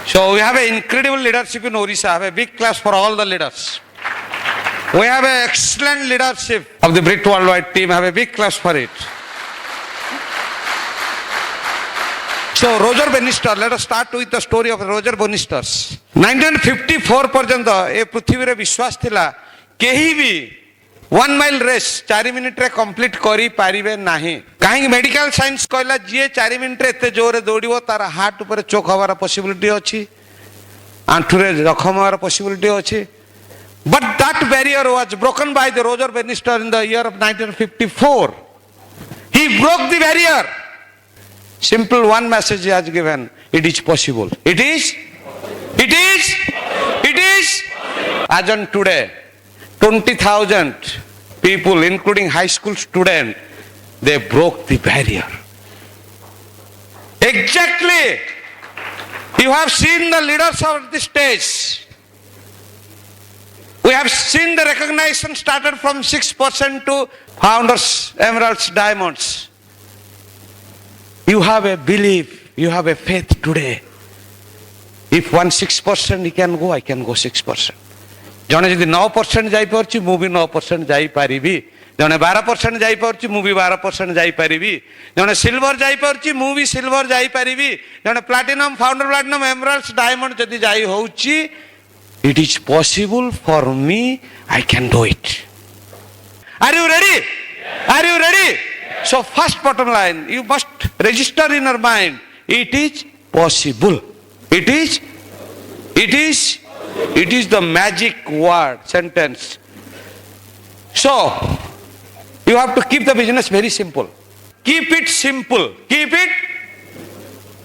So we have an incredible leadership in Orissa. I have a big class for all the leaders. We have an excellent leadership of the BRIT Worldwide team. I have a big class for it. So Roger Bannister, let us start with the story of Roger Bannister. 1954 पर्यंत ए पृथ्वी रे विश्वास थिला केही भी 1 mile race 4 minute रे complete करी पारिबे नाही काहे मेडिकल साइंस कहला जे 4 मिनिट रे एते जोरे दौड़िबो तार हार्ट ऊपर चोक हवार पॉसिबिलिटी अछि आंठू रे जखम हवार पॉसिबिलिटी अछि but that barrier was broken by the Roger Bannister in the year of 1954. He broke the barrier. Simple one message he has given. It is possible. It is. As on today, 20,000 people, including high school students, they broke the barrier. Exactly. You have seen the leaders of the stage. We have seen the recognition started from 6% to founders, emeralds, diamonds. You have a belief, you have a faith today. If 6% he can go, I can go 6%. जने यदि 9% जाई परछि मु भी 9% जाई पारिबी जने 12% जाई परछि मु भी 12% जाई पारिबी जने सिल्वर जाई परछि मु भी सिल्वर जाई पारिबी जने platinum founder platinum emeralds diamond यदि जाई होउछि it is possible for me, I can do it. Are you ready? Are you ready? So first bottom line, you must register in your mind, it is possible. It is the magic word, sentence. So, you have to keep the business very simple. Keep it simple. Keep it.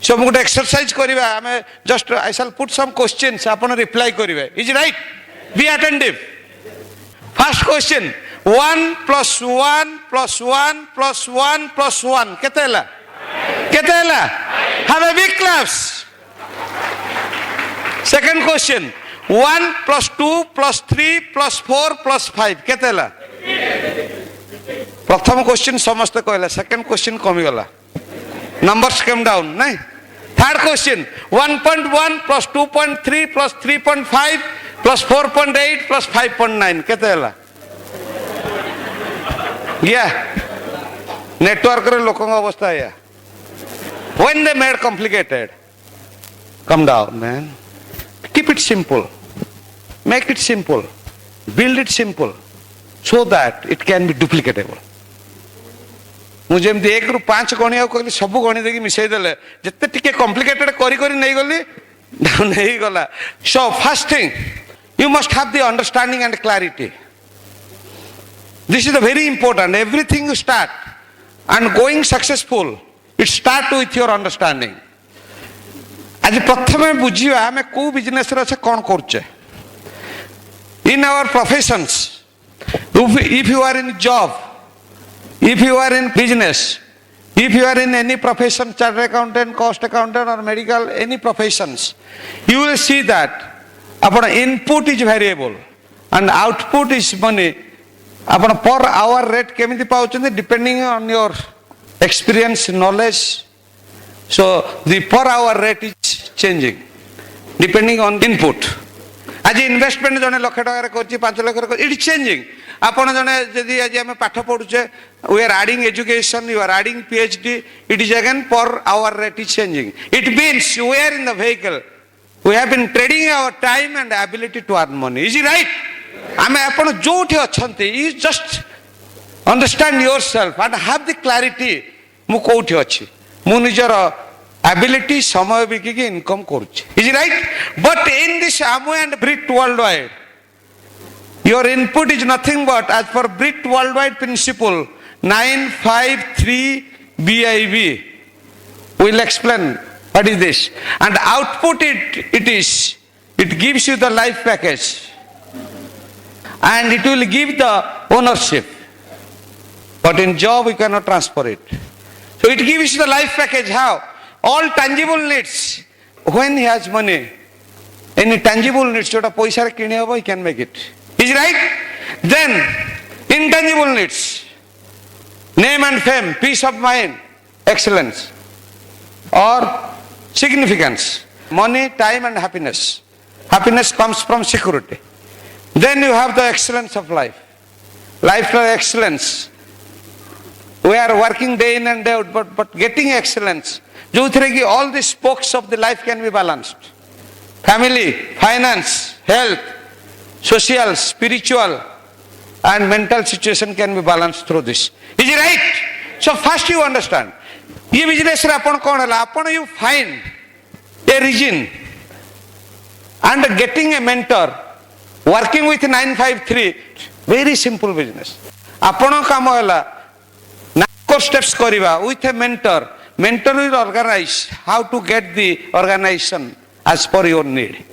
So, we will exercise kariba. Just I shall put some questions. Apna reply kariba. Is it right? Be attentive. First question. 1 plus 1 plus 1 plus 1 plus 1. Kete hela? Kete hela? Have a big claps. Second question. 1 plus 2 plus 3 plus 4 plus 5. Kete hela? प्रथम question समस्त कहला second question कमी गला numbers came down nahi third question 1.1 plus 2.3 plus 3.5 plus 4.8 plus 5.9 kete hela gya network re lokong avastha ya when they made complicated come down man keep it simple make it simple build it simple so that it can be duplicatable मुझे 1 ରୁ 5 गणिया कहली सब गणित देखि मिसई देले जत्ते टिके कॉम्प्लिकेटेड करी करी नहीं गली नहीं गला so first thing you must have the understanding and clarity this is the very important everything you start and going successful it start with your understanding आज प्रथमे बुझिबा हमें को बिजनेस रे कोन करछे in our professions if you are in job if you are in business if you are in any profession chartered accountant cost accountant or medical any professions you will see that apna input is variable and output is money apna per hour rate kemiti pauchandi depending on your experience knowledge so the per hour rate is changing depending on input आज investment जने लाख टका रे करछि 5 लाख रे it changing आपण जने जदि आज हम पाठ पढुचे we are adding education you are adding PhD it is again per hour rate is changing it means we are in the vehicle we have been trading our time and ability to earn money is it right आमे आपण जोठी अछंती you just understand yourself and have the clarity मु कोठी अछि मु निजर ability समय बिकी की इनकम करूची is it right but in this Amway and BRIT Worldwide your input is nothing but as per BRIT Worldwide principle 953 BIB we'll explain what is this and output it gives you the life package and it will give the ownership but in job we cannot transfer it so it gives you the life package how all tangible needs when he has money any tangible needs jota paisa re kini hobo he can make it is right then intangible needs name and fame peace of mind excellence or significance money, time and happiness. Happiness comes from security. Then you have the excellence of life. Life excellence. We are working day in and day out, but getting excellence. All the spokes of the life can be balanced. Family, finance, health, social, spiritual, and mental situation can be balanced through this. Is it right? So first you understand. This business you find a reason and getting a mentor, working with 953, very simple business. Apan kamo hela 9 steps kariba with a mentor. Mentor will organize how to get the organization as per your need.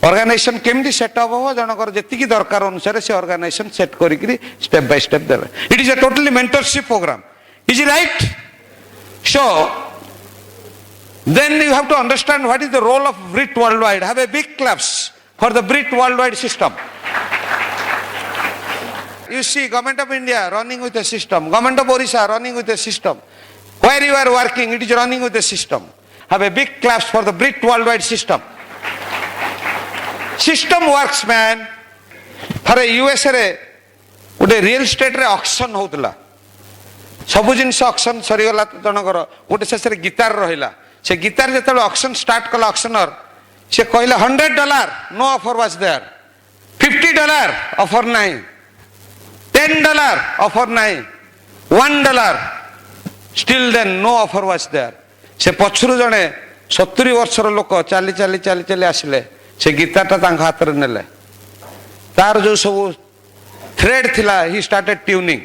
Organization केमती set up हो जनकर जेतिकी दरकार अनुसार से organization set करिकरी step by step देबे. It is a totally mentorship program. Is it right? So then you have to understand what is the role of BRIT Worldwide. Have a big claps for the BRIT Worldwide system. You see Government of India running with a system, Government of Orissa running with a system. Where you are working, it is running with a system. Have a big claps for the BRIT Worldwide system. System works, man. For a US रे गोटे real estate रे auction होतला सबु जिनस auction सरीगला जनकर गोटे शेष रे guitar रहिला से गिटार जेतले ऑक्शन स्टार्ट कला ऑक्शनर से कहला $100 no offer was there $50 offer नहीं $10 ऑफर नहीं $1 still then no offer was there से पछरु जणे 70 वर्षर लोक चाली चाली चाली चाली आसिले से गिटारटा तांक हाथ रे नेले तार जो सब थ्रेड थिला ही स्टार्टेड ट्यूनिंग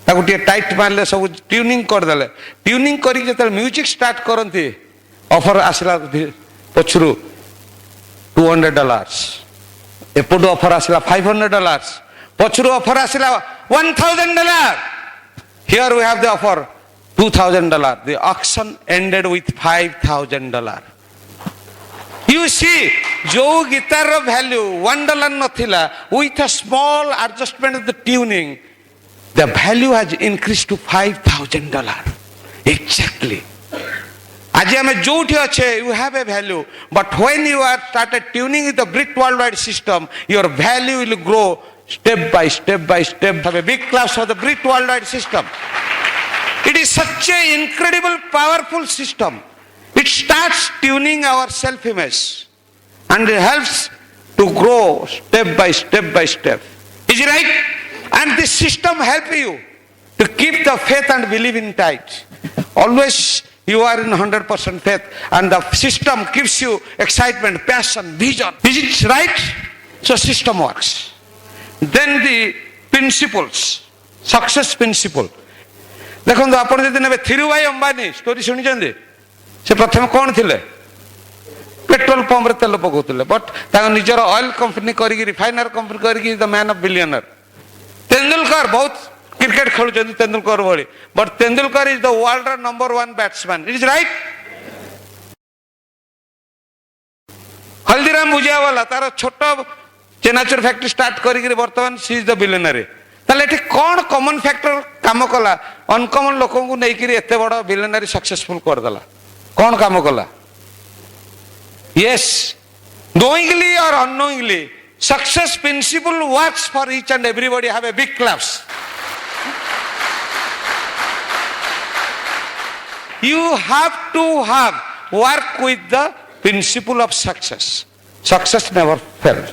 ताकू टे टाइट मारले सब ट्यूनिंग कर देले ट्यूनिंग करी जेतल म्यूजिक स्टार्ट करंती ऑफर आसला पछरु $200 एपटू ऑफर आसला $500 पछरु ऑफर आसला $1000 here we have the offer $2000 the auction ended with $5000 You see, जो गिटार value $1 नथिला with a small adjustment of the tuning, the value has increased to $5000. Exactly. आज हमें जोठी अच्छे you have a value, but when you are started tuning with the BRIT Worldwide system, your value will grow step by step by step. Have a big class for the BRIT Worldwide system. It is such an incredible, powerful system. It starts tuning our self-image and it helps to grow step by step by step. Is it right? And this system helps you to keep the faith and believe in tight. Always you are in 100% faith and the system gives you excitement, passion, vision. Is it right? So system works. Then the principles, success principle. देखो तो आपण जदि नेबे Dhirubhai Ambani story सुनी जंदी से प्रथम कौन थिले पेट्रोल पंप रे तेल पकोतले बट ता निजर ऑयल कंपनी करी रिफाइनर कंपनी करी the man of billionaire Tendulkar बहुत क्रिकेट खेलु जंदी तेंदुलकर भली but Tendulkar is the world number 1 batsman it is right Haldiram Bhujiawala तार छोट चेनाचूर फैक्ट्री स्टार्ट करी वर्तमान सी इज द बिलियनर ताले एठी कोन कॉमन फैक्टर काम कला अनकॉमन लोकन को नेकिरी एते बड़ बिलियनरी सक्सेसफुल कर दला कौन काम कला yes knowingly or unknowingly success principle works for each and everybody. Have a big claps. You have to have work with the principle of success never fails.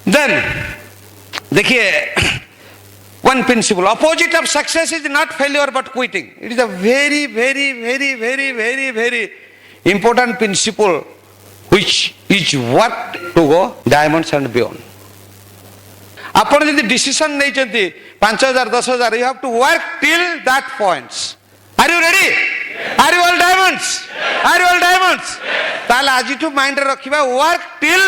Then देखिए one principle opposite of success is not failure but quitting. It is a very very very very very very important principle which is what to go diamonds and beyond. आपण यदि decision नहीं चंती 5000 10000 you have to work till that points. Are you ready? Are you all diamonds? Are you all diamonds? ताल आज to mind रखिबा work till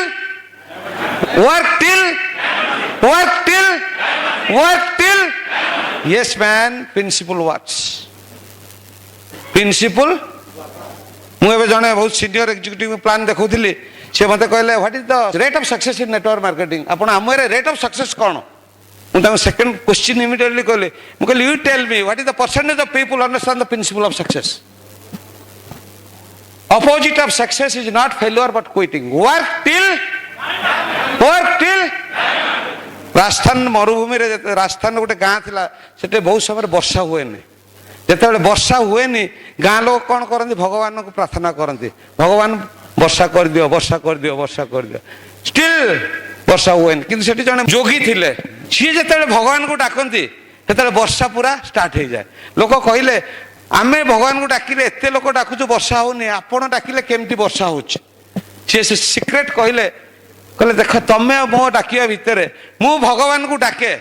yes man principle works. Principle ମୁଁ ଏବେ ଜଣେ ବହୁତ ସିନିୟର ଏକ୍ଜିକ୍ୟୁଟିଭ ପ୍ଲାନ୍ ଦେଖଉଥିଲି ସେ ମୋତେ କହିଲେ what is the rate of success in network marketing ଆପଣ ଆମ ଏରେ ରେଟ୍ ଅଫ୍ ସକ୍ସେସ୍ କ'ଣ ମୁଁ ତାଙ୍କୁ ସେକେଣ୍ଡ କ୍ୱେଶ୍ଚିନ୍ ଇମିଡିଏଟଲି କହିଲି ମୁଁ କହିଲି you tell me what is the percentage of people understand the principle of success Opposite of success is not failure but quitting. Work till Rajasthan मरुभूमि राजस्थान गोटे गाँ थिला सेटे बहुत समय वर्षा हुएनि जेतेबेले वर्षा हुएनि गाँ लोक कौन करती भगवान को प्रार्थना करती भगवान वर्षा कर दियो वर्षा कर दियो वर्षा कर दियो स्टिल वर्षा हुएनि किंतु सेठी जने जोगी थिले सी जेतेबेले भगवान को डाकती सेतेबेले वर्षा पूरा स्टार्ट हो जाए लोक कहले आमे भगवान को डाकिले एते लोक डाकुछु वर्षा होनी आपण डाकिले केमती वर्षा होछि सी सिक्रेट कहले कहले देख तमे मो डाकिया भितर मु भगवान को डाके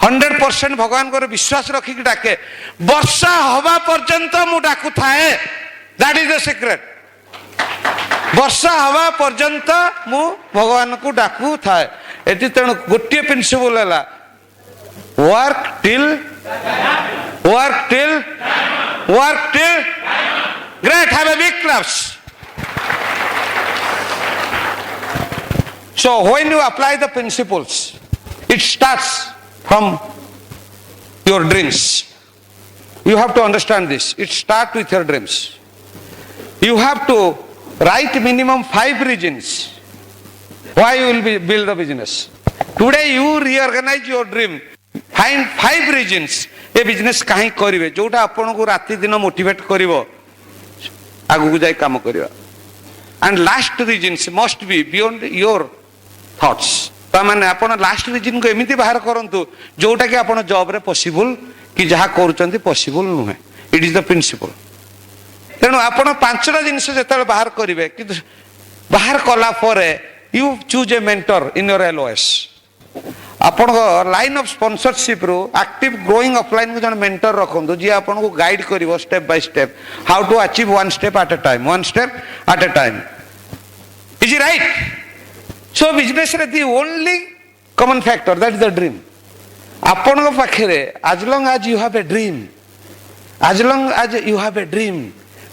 100% भगवान को विश्वास रखिक डाके वर्षा हवा पर्यंत मु डाकू थाए दैट इज द सीक्रेट वर्षा हवा पर्यंत मु भगवान को डाकू थाए एटी तेणु गोटे प्रिंसिपल है work till great have a big clubs So when you apply the principles, it starts from your dreams. You have to understand this. It starts with your dreams. You have to write minimum 5 reasons why you will build a business. Today you reorganize your dream. Find 5 reasons a business kahi karibe जोटा आपन को राति दिन motivate करिवो आगु को जाय काम करिवा. And last reasons must be beyond your thoughts तामाने आपण लास्ट रीजन को एमिति बाहर करंतु जोटा कि आपण जॉब रे पॉसिबल कि जहा करूचंती पॉसिबल नुहे इट इज द प्रिंसिपल तेणु आपण 5टा जिंस जेतले बाहर करिवे कि बाहर कला परे you choose a mentor in your LOS आपण लाइन ऑफ स्पॉन्सरशिप रो एक्टिव ग्रोइंग ऑफलाइन को जन मेंटर रखंतु जे आपण को गाइड करिवो step by step how to achieve one step at a time is it right. So business is the only common factor, that is the dream. Upon the pakhre, as long as you have a dream,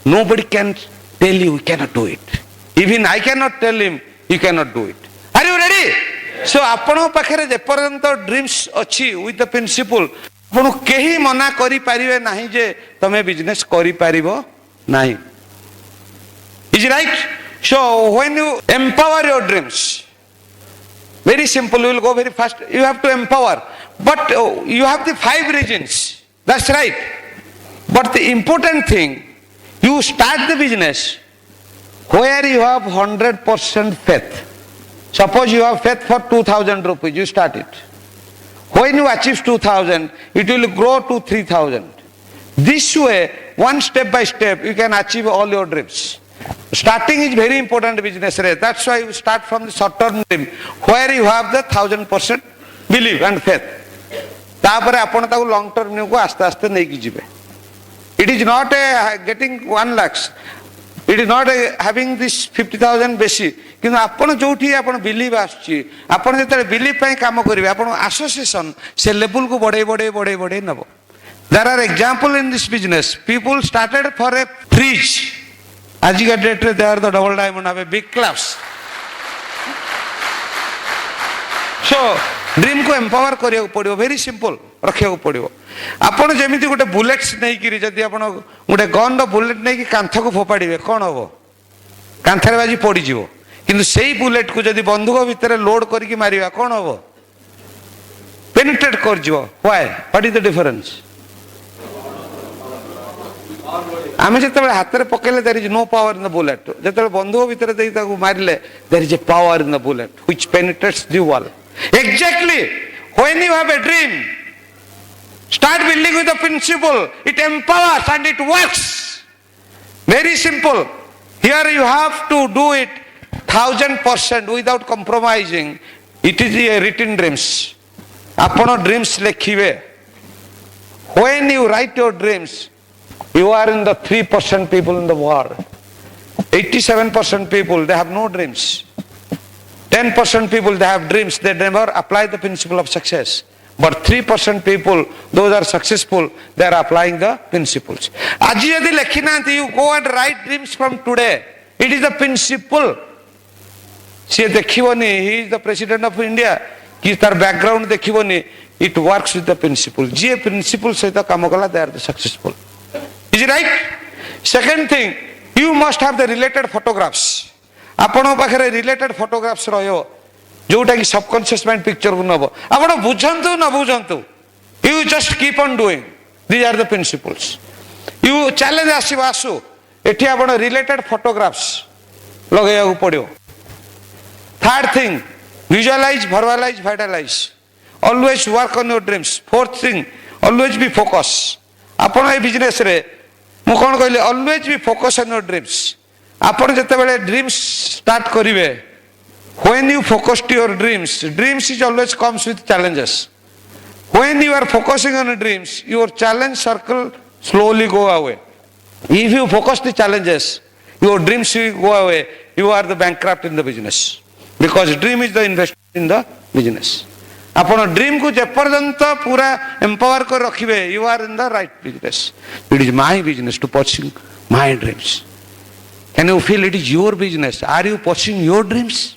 nobody can tell you cannot do it. Even I cannot tell him you cannot do it. Are you ready? Yes. So upon the pakhre, the paranto dreams achi with the principle. Upon kehi mana kari parive nahi je tame business kari paribo nahi. Is it right? So when you empower your dreams, very simple, you will go very fast. You have to empower. But you have the 5 reasons. That's right. But the important thing, you start the business where you have 100% faith. Suppose you have faith for 2,000 rupees, you start it. When you achieve 2,000, it will grow to 3,000. This way, one step by step, you can achieve all your dreams. Starting is very important business. That's why you start from the short term dream where you have the 1,000% belief and faith. तापरे आपण ताको long term new को आस्ते आस्ते नहीं की जिबे. It is not a getting 1 lakh. It is not a having this 50,000 बेसी. किंतु आपण जोठी आपण बिलीव आछी आपण जेतले बिलीव पई काम करिवे आपण एसोसिएशन से लेवल को बढ़े नबो. There are example in this business. People started for a fridge. आज का डेट रे they are the double diamond have a big clubs. So dream को एम्पावर करिया पड़ियो वेरी सिंपल रखिया पड़ियो. आपण जेमिति गोटे बुलेट्स नै कि जदी आपण गोटे गन रो बुलेट नै कि कांथ को फोपाड़ीबे कोन हबो कांथरे बाजी पड़ी जिवो किंतु सेही बुलेट को जदी बंदूक भितर लोड करके मारिबा कोन हबो पेनिट्रेट कर जिवो. Why what is the difference? आमे जेतेबेले हाथ रे पकेले there is no power in the bullet जेतेबेले बंदूक भितर देई ताकू मारिले there is a power in the bullet which penetrates the wall. Exactly when you have a dream start building with the principle, it empowers and it works. Very simple. Here you have to do it 1,000% without compromising. It is a written dreams. Apano dreams lekhive. When you write your dreams, you are in the 3% people in the world. 87% people, they have no dreams. 10% people, they have dreams. They never apply the principle of success. But 3% people, those are successful, they are applying the principles. Aji yadi lekhinanti, you go and write dreams from today. It is the principle. See dekhiboni, he is the president of India. Ki tar background dekhiboni. It works with the principle. Je principle sehita kamo kala, they are the successful. Is it right? Second thing, You must have the related photographs. आपण पाखरे related photographs रहियो जोटा कि subconscious mind picture को नबो आपण बुझंतु न बुझंतु you just keep on doing. These are the principles. You challenge आसु एठी आपण related photographs लगेया पड़ियो. Third thing, visualize, verbalize, vitalize. Always work on your dreams. Fourth thing, always be focused. आपण ए business रे मु कोन कहले always be focused on your dreams. आपण जते बेले ड्रीम्स स्टार्ट करिवे, when you focus to your dreams is always comes with challenges. When you are focusing on dreams, your challenge circle slowly go away. If you focus the challenges, your dreams will go away. You are the bankrupt in the business, because dream is the investment in the business. आपण dream को जेपर्यंत पूरा empower कर रखिबे, you are in the right business. It is my business to pursue my dreams. Can you feel it is your business? Are you pursuing your dreams?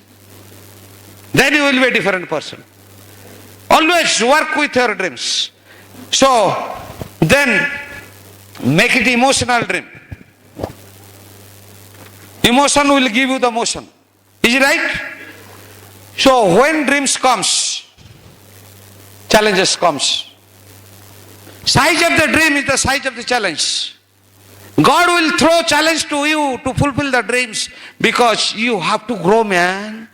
Then you will be a different person. Always work with your dreams. So then make it emotional dream. Emotion will give you the motion. Is it right? So when dreams comes, challenges comes. Size of the dream is the size of the challenge. God will throw challenge to you to fulfill the dreams, because you have to grow, man.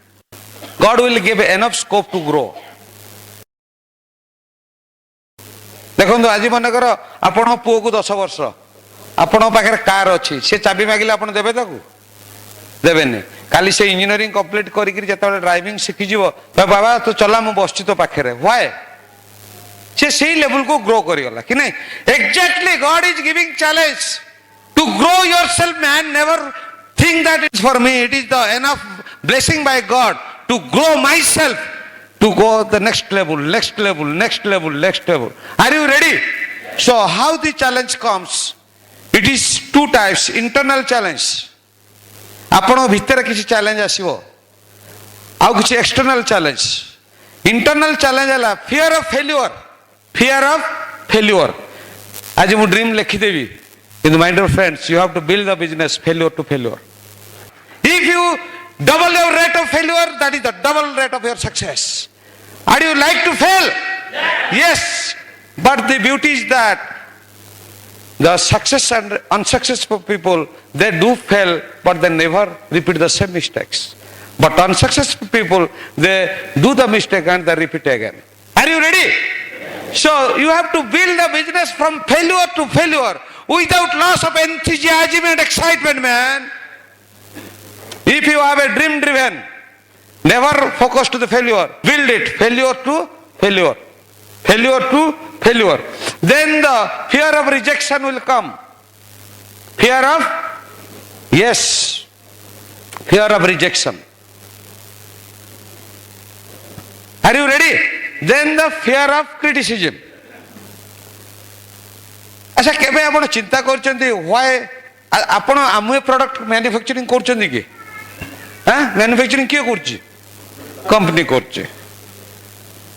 God will give enough scope to grow. देखो आज मनकर आपण पुओ को 10 वर्ष आपण पाखे car अच्छी, से चाबी मागिले आपण देबे ताकू देबेनी. काली से इंजीनियरिंग कंप्लीट करिक जतबे ड्राइविंग शिखि जीवो, बाबा तो चला मु बसछि तो पाखे. व्हाई? से सही लेवल को ग्रो करिगला कि नहीं. Exactly God is giving challenge to grow yourself, man. Never think that it's for me. It is the enough blessing by God to grow myself, to go the next level, next level, next level, next level. Are you ready? So how the challenge comes? It is two types. Internal challenge, आपण भीतर किसी challenge आसीबो, आउ किसी external challenge. Internal challenge हला fear of failure. Fear of failure. आज मु dream लिखि देबी. In the mind of friends, you have to build the business failure to failure. If you double your rate of failure, that is the double rate of your success. Are you like to fail? Yes. But the beauty is that the success and unsuccessful people, they do fail, but they never repeat the same mistakes. But unsuccessful people, they do the mistake and they repeat again. Are you ready? So you have to build a business from failure to failure, without loss of enthusiasm and excitement, man. If you have a dream driven, never focus to the failure. Build it. Failure to failure. Failure to failure. Then the fear of rejection will come. Fear of, yes, fear of rejection. Are you ready? Then the fear of criticism. अच्छा केबे आपण चिंता करचंती why आपण आमु product manufacturing करचंती कि हां manufacturing के करची कंपनी करची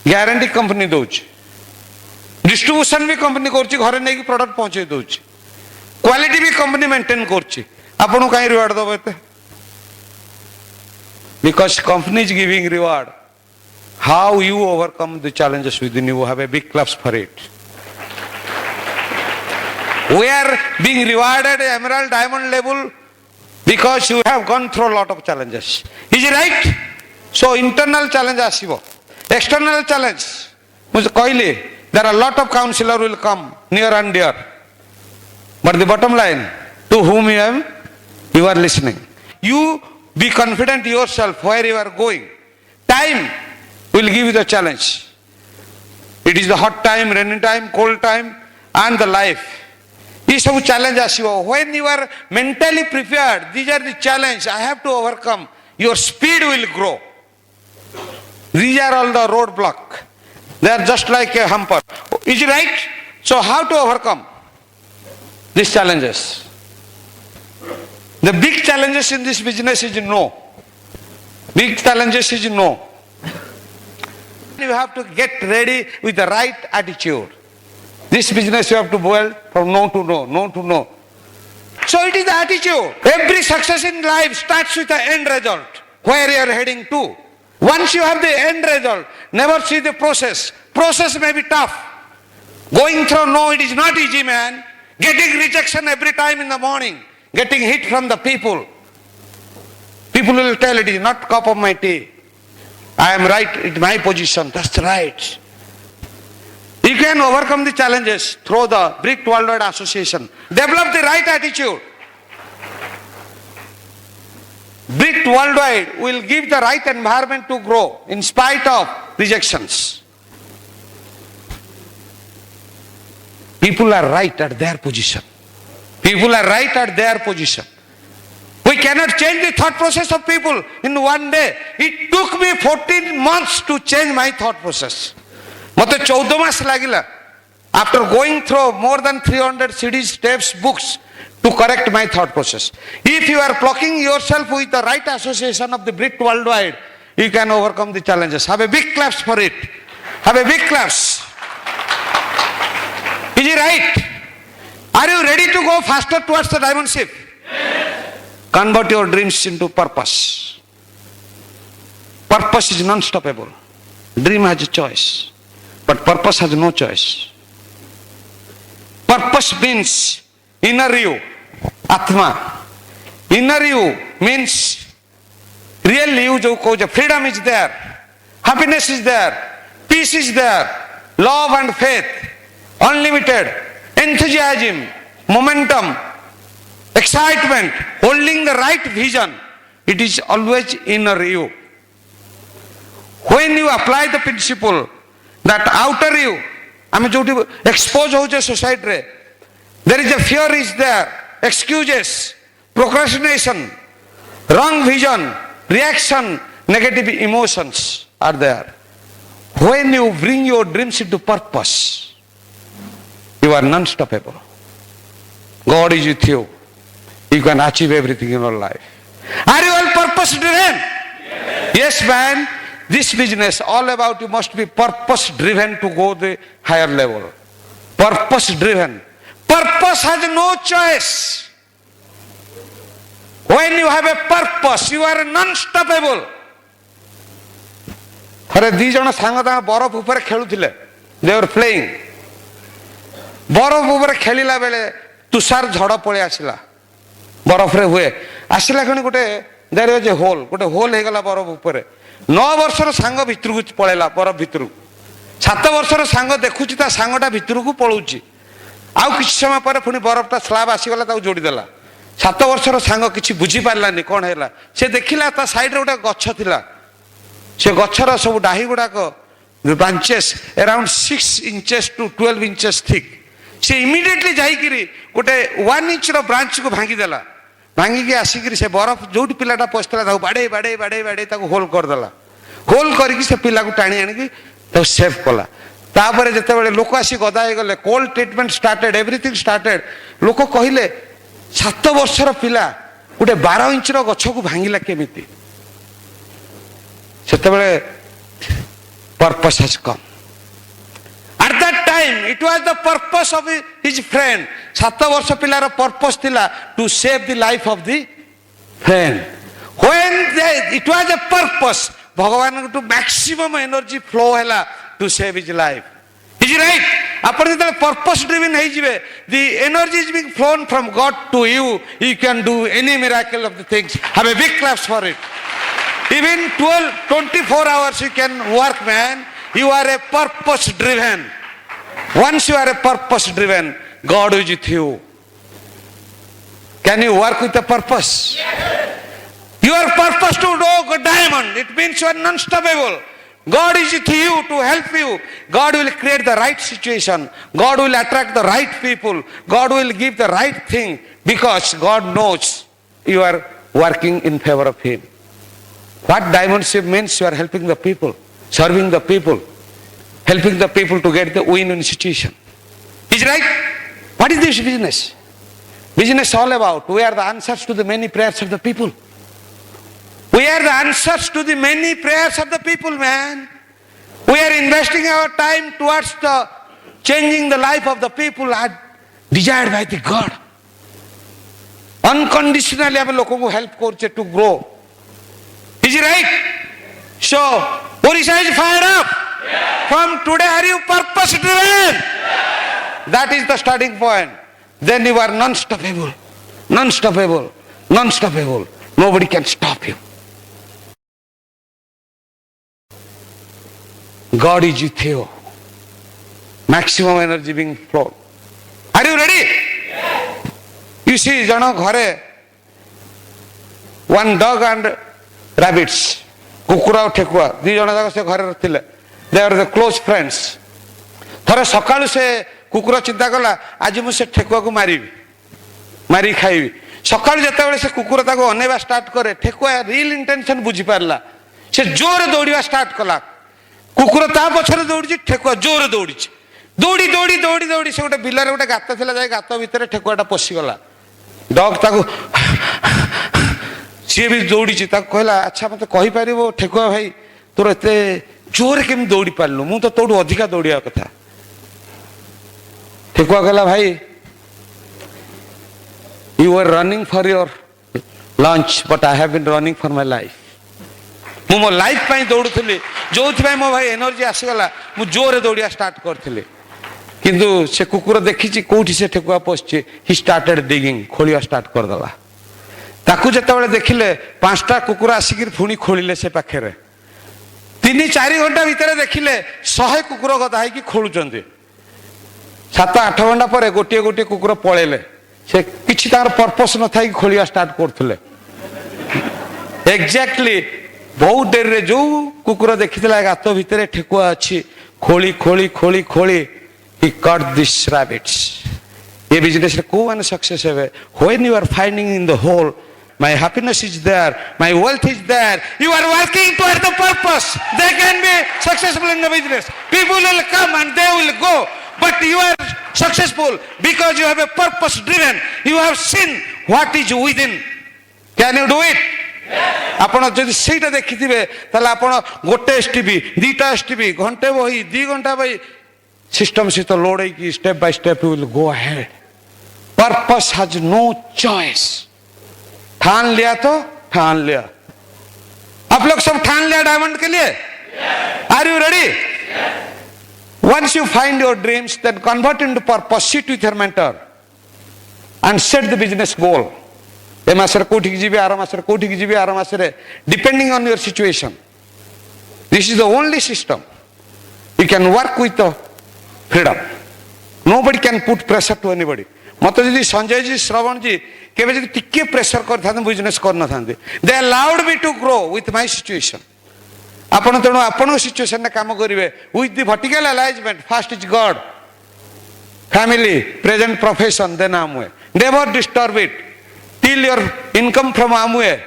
गारंटी कंपनी दोची डिस्ट्रीब्यूशन भी कंपनी करची घरे नै कि प्रोडक्ट पहुंचे दोची क्वालिटी भी कंपनी मेंटेन करची आपण काई रिवार्ड दबते because company is giving reward how you overcome the challenges with in you have a big claps for it We are being rewarded at emerald diamond level because you have gone through a lot of challenges. Is it right? So internal challenge asibo. External challenge. मुझे कहली there are a lot of counselor will come near and dear. But the bottom line, to whom you are listening. You be confident yourself where you are going. Time will give you the challenge. It is the hot time, rainy time, cold time, and the life. ये सब challenge आसीबो. When you are mentally prepared, these are the challenge I have to overcome. Your speed will grow. These are all the roadblock. They are just like a hamper. Is it right? So how to overcome these challenges? The big challenges in this business is no. Big challenges is no. You have to get ready with the right attitude. This business you have to build from no to no, no to no. So it is the attitude. Every success in life starts with the end result, where you are heading to. Once you have the end result, never see the process. Process may be tough. Going through, no, it is not easy, man. Getting rejection every time in the morning. Getting hit from the people. People will tell it is not cup of my tea. I am right in my position. That's right. You can overcome the challenges through the BRICT Worldwide Association. Develop the right attitude. BRICT Worldwide will give the right environment to grow in spite of rejections. People are right at their position. People are right at their position. We cannot change the thought process of people in one day. It took me 14 months to change my thought process. Mate 14 mas lagila. After going through more than 300 CDs, tapes, books to correct my thought process. If you are plucking yourself with the right association of the BRICT Worldwide, you can overcome the challenges. Have a big claps for it. Have a big claps. Is it right? Are you ready to go faster towards the diamond ship? Yes. Convert your dreams into purpose. Purpose is non-stoppable. Dream has a choice, but purpose has no choice. Purpose means inner you, Atma. Inner you means real you, jo ko freedom is there, happiness is there, peace is there, love and faith, unlimited, enthusiasm, momentum, excitement, holding the right vision. It is always inner you. When you apply the principle that outer you, I mean, expose ho society, there is a fear is there, excuses, procrastination, wrong vision, reaction, negative emotions are there. When you bring your dreams into purpose, you are non-stoppable. God is with you. You can achieve everything in your life. Are you all purpose driven? Yes, man. This business, all about you must be purpose driven to go the higher level. Purpose driven. Purpose has no choice. When you have a purpose, you are non-stoppable. ଥରେ ଦି ଜଣ ସାଙ୍ଗ ତାଙ୍କ ବରଫ ଉପରେ ଖେଳୁଥିଲେ. They were playing. ବରଫ ଉପରେ ଖେଳିଲା ବେଳେ ତୁଷାର ଝଡ଼ ପଳେଇ ଆସିଲା. ବରଫରେ ହୁଏ. ଆସିଲା ଖଣି there was a hole. ଗୋଟେ ହୋଲ ହେଇଗଲା ବରଫ ଉପରେ. 9 ବର୍ଷର ସାଙ୍ଗ ଭିତରକୁ ପଳେଇଲା ବରଫ ଭିତରକୁ. 7 ବର୍ଷର ସାଙ୍ଗ ଦେଖୁଛି ତା ସାଙ୍ଗଟା ଭିତରକୁ ପଳଉଛି. ଆଉ କିଛି ସମୟ ପରେ ପୁଣି ବରଫଟା ସ୍ଲାବ ଆସିଗଲା ତାକୁ ଯୋଡ଼ିଦେଲା. 7 ବର୍ଷର ସାଙ୍ଗ କିଛି ବୁଝିପାରିଲାନି କ'ଣ ହେଲା. ସେ ଦେଖିଲା ତା ସାଇଡରେ ଗୋଟେ ଗଛ ଥିଲା. ସେ ଗଛର ସବୁ ଡାହି ଗୁଡ଼ାକ branches around 6 inches to 12 inches thick. ସେ immediately ଯାଇକିରି ଗୋଟେ 1 inchର ବ୍ରାଞ୍ଚକୁ ଭାଙ୍ଗିଦେଲା. ଭାଙ୍ଗିକି ଆସିକିରି ସେ ବରଫ ଯୋଉଠି ପିଲାଟା ପଶିଥିଲା ତାକୁ ବାଡ଼େଇ ବାଡ଼େଇ ବାଡ଼େଇ ବାଡ଼େଇ ତାକୁ ହୋଲ କରିଦେଲା. ହୋଲ କରିକି ସେ ପିଲାକୁ ଟାଣି ଆଣିକି ତାକୁ ସେଭ୍ କଲା. ତାପରେ ଯେତେବେଳେ ଲୋକ ଆସି ଗଦା ହେଇଗଲେ, cold treatment started, everything started. ଲୋକ କହିଲେ 7 ବର୍ଷର ପିଲା ଗୋଟେ 12 ଇଞ୍ଚର ଗଛକୁ ଭାଙ୍ଗିଲା କେମିତି? ସେତେବେଳେ purpose has come. At that time, it was the purpose of his friend. 7 ବର୍ଷ ପିଲାର purpose ଥିଲା to save the life of the friend. When it was a purpose, ଭଗବାନଙ୍କଠୁ maximum energy flow ହେଲା to save his life. Is it right? ଆପଣ ଯେତେବେଳେ purpose driven ହେଇଯିବେ, the energy is being flown from God to you. You can do any miracle of the things. Have a big claps for it. Even 24 hours you can work, man. You are a purpose driven. Once you are a purpose driven, God is with you. Can you work with a purpose? Yes. Your purpose to go diamond, it means you are non-stoppable. God is with you to help you. God will create the right situation. God will attract the right people. God will give the right thing because God knows you are working in favor of Him. What diamondship means? You are helping the people, serving the people, helping the people to get the win-win situation. Is right? What is this business? Business all about. We are the answers to the many prayers of the people. We are the answers to the many prayers of the people, man. We are investing our time towards the changing the life of the people as desired by the God. Unconditionally आम लोक को help करछे to grow. Is it right? So Odisha is fired up. From today are you purpose driven? That is the starting point. Then you are non-stoppable. Non-stoppable. Non-stoppable. Nobody can stop you. God is with you. Maximum energy being flowed. Are you ready? You see, jana ghare one dog and rabbits. कुकुरा और ठेकुआ दी जन जाक से घर थिले. They are the close friends. थरे सकाळु से कुकुरा चिंता कला आज मु से ठेकुआ को मारी खाइबी. सकाळु जते बेले से कुकुरा ताको अनेबा स्टार्ट करे ठेकुआ रियल इंटेंशन बुझी पारला. से जोर दौड़िया स्टार्ट कला. कुकुरा ता पछरे दौड़ी ठेकुआ जोर दौड़ी दौड़ी दौड़ी दौड़ी दौड़ी से गोटे बिलरे गोटे गात थिला जाय गात भितर ठेकुआटा पशि गला. डॉग ताको सी भी दौड़ी कहला अच्छा मत कहीपर ठेकुआ भाई तोर एत जोर केमी दौड़ी पार्लु मु तो तोड़ू अधिका दौड़ा कथा. ठेकुआ कहला भाई you are running for your lunch but I have been running for my life. मु मो लाइफ पाई दौड़ुली जो मो भाई एनर्जी आसीगला मु जोर दौड़िया स्टार्ट करथिले. किंतु से कुकुर देखी कोठी से ठेकुआ पशि ही स्टार्टेड डिगिंग खोलिया स्टार्ट करदेला. ताकू जिते देखिले 5टा कुकुर आसिक पुणी खोलिले से पाखे 3-4 घंटा भितर देखिले 100 कुकुर गदा है खोलुचंती. 7-8 घंटा पर गोटे गोटे कुकुर पळेले. से किछि तार पर्पस न थाई खोलिया स्टार्ट करथले. एग्जैक्टली बहुत देर रे जो कुकुर देखितला गात भितर ठेकुआ अछि खोली खोली खोली खोली ही कट दिस रैबिट्स. ये बिजनेस रे को माने सक्सेस हेबे when you are finding in the hole. My happiness is there, my wealth is there. You are working toward the purpose. They can be successful in the business. People will come and they will go. But you are successful because you have a purpose driven. You have seen what is within. Can you do it? ଆପଣ ଯଦି ସେଇଟା ଦେଖିଥିବେ ତାହେଲେ ଆପଣ ଗୋଟେ STP 2ଟା STP ଘଣ୍ଟେ ବହି 2 ଘଣ୍ଟା ବହି ସିଷ୍ଟମ ସହିତ ଲୋଡ ହେଇକି step by step you will go ahead. Purpose has no choice. ठान लिया तो ठान लिया. आप लोग सब ठान लिया डायमंड के लिए? Are you ready? Once you find your dreams, then convert into purpose. Sit with your mentor and set the business goal. ए मासरे कोठी की जीबे आर मासरे कोठी की जीबे are मासरे depending on your situation. This is the only system. You can work with the freedom. Nobody can put pressure to anybody. मत जी संजय जी श्रवण जी केवे जी टिके pressure कर थाते business कर न थाते. They allowed me to grow with my situation. आपण तेणु आपण सिचुएशन ने काम करिवे with the vertical alignment. First is God, family, present profession, then Amway. Never disturb it till your income from Amway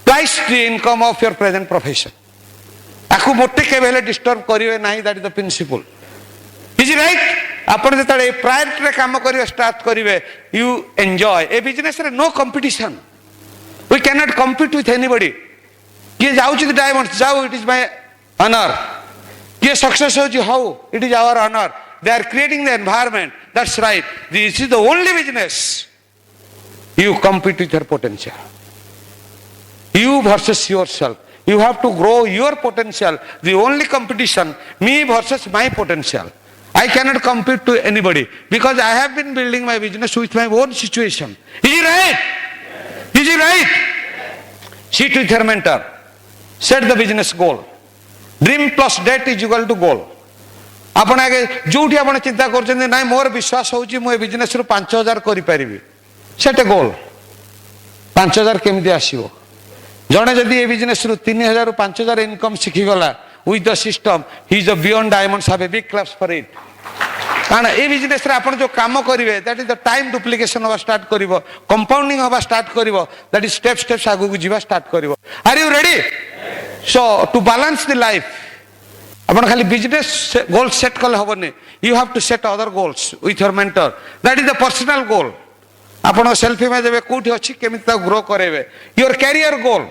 twice the income of your present profession. आकु मोटे केवे हेले डिस्टर्ब करिवे नाही. That is the principle. Is it right? आपण जेतले priority रे काम करिवे स्टार्ट करिवे यू एंजॉय. ए बिजनेस रे no competition. We can not compete with anybody. किए जाउछि डायमंड जाउ इट इज माय ऑनर. किए सक्सेस होछि how it is our honour. They are creating the environment. That's right. This is the only business. You compete with your potential. You versus yourself. You have to grow your potential. The only competition, me versus my potential. I cannot compete to anybody because I have been building my business with my own situation. Is it right? Is it right? Sit with your mentor. Set the business goal. Dream plus debt is equal to goal. आपण आगे जोठी आपण चिंता करछन नाही मोर विश्वास होची मो business रु 5000 करि परिबी. सेट गोल 5000 केमती आसीबो. जणे जदि ए बिजनेस रु 3000 रु 5000 इनकम सिखि गला with the system he is the beyond diamonds have a big claps for it. कारण ए बिजनेस रे आपण जो काम करिवे that is the time duplication होबा स्टार्ट करिवो, कंपाउंडिंग होबा स्टार्ट करिवो. दैट इज स्टेप स्टेप्स आगु को जीवा स्टार्ट करिवो. Are you ready? So to balance the life आपण खाली बिजनेस गोल सेट कले होबनी. You have to set other goals with your mentor. That is the personal goal. आपण सेल्फ इमेज देबे कोठी अछि केमिति ता ग्रो करेबे. Your career goal.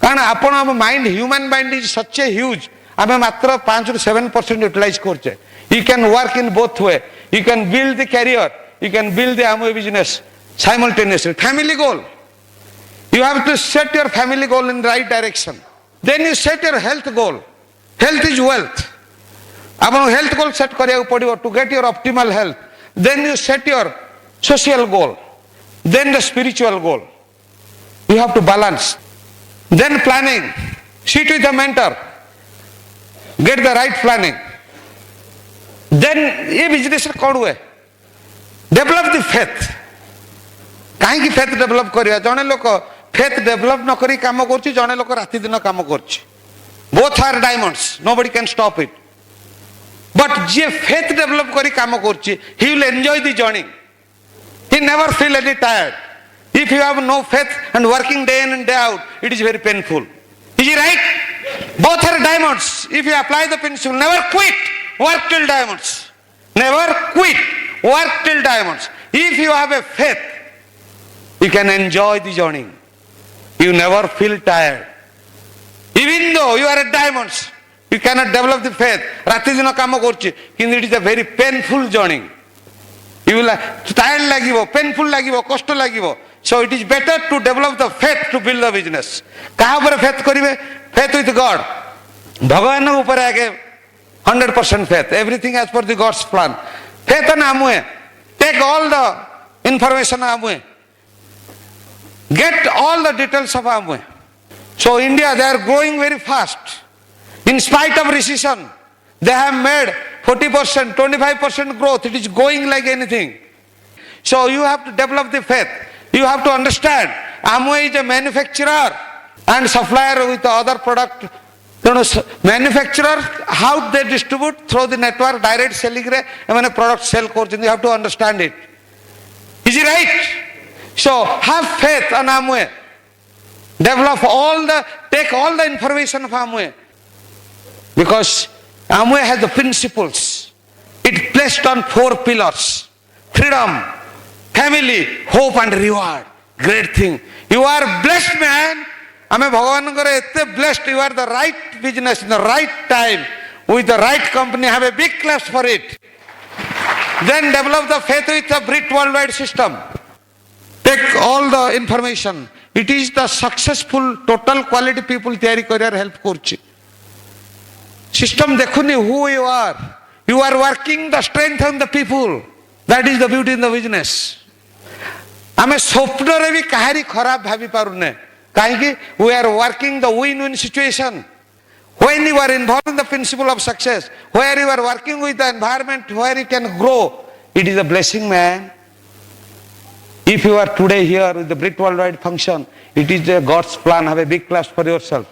कारण आपण हम mind human mind is such a huge. आमे मात्र 5 to 7% यूटिलाइज करछे. You can work in both way. You can build the career. You can build the Amway business simultaneously. Family goal. You have to set your family goal in the right direction. Then you set your health goal. Health is wealth. Apan health goal set kariyaku padibo to get your optimal health. Then you set your social goal. Then the spiritual goal. You have to balance. Then planning. Sit with a mentor. Get the right planning. Then ये business कौन हुए? Develop the faith. कहीं की faith develop करिया? जौने लोग faith develop न करी काम करची, जौने लोग राती दिन काम करची. Both are diamonds. Nobody can stop it. But J faith develop करी काम करची, he will enjoy the journey. He never feel any tired. If you have no faith and working day in and day out, it is very painful. Is it right? Both are diamonds. If you apply the principle, never quit, work till diamonds. Never quit, work till diamonds. If you have a faith, you can enjoy the journey. You never feel tired. Even though you are a diamonds, you cannot develop the faith. Rati dino kamo korchi, কিন্তু it is a very painful journey. You will tired lagibo, painful lagibo, kosto lagibo. So it is better to develop the faith to build the business. kaha upare faith karibe? Faith with God. Bhagavan upare age 100% faith. Everything as per the God's plan. Faith on amue. Take all the information amue. Get all the details of amue. So India, they are growing very fast. In spite of recession, they have made 40%, 25% growth. It is going like anything. So you have to develop the faith. You have to understand, Amway is a manufacturer and supplier with other product. You know, manufacturer, how they distribute through the network, direct selling, when a product sell course, you have to understand it. Is it right? So have faith on Amway. Develop take all the information of Amway. Because Amway has the principles. It placed on 4 pillars. Freedom, family, hope and reward. Great thing. You are blessed, man. Ame Bhagavan kore ette blessed. You are the right business in the right time with the right company. Have a big class for it. Then develop the faith with a BRIT worldwide system. Take all the information. It is the successful total quality people tiyari kariar help korchi. System dekhuni who you are. You are working the strength on the people. That is the beauty in the business. Ame swapnore bhi kahari kharab bhabi parune. Kahinki we are working the win-win situation. When you are involved in the principle of success, where you are working with the environment where you can grow, it is a blessing, man. If you are today here with the BRIT worldwide function, it is God's plan. Have a big class for yourself.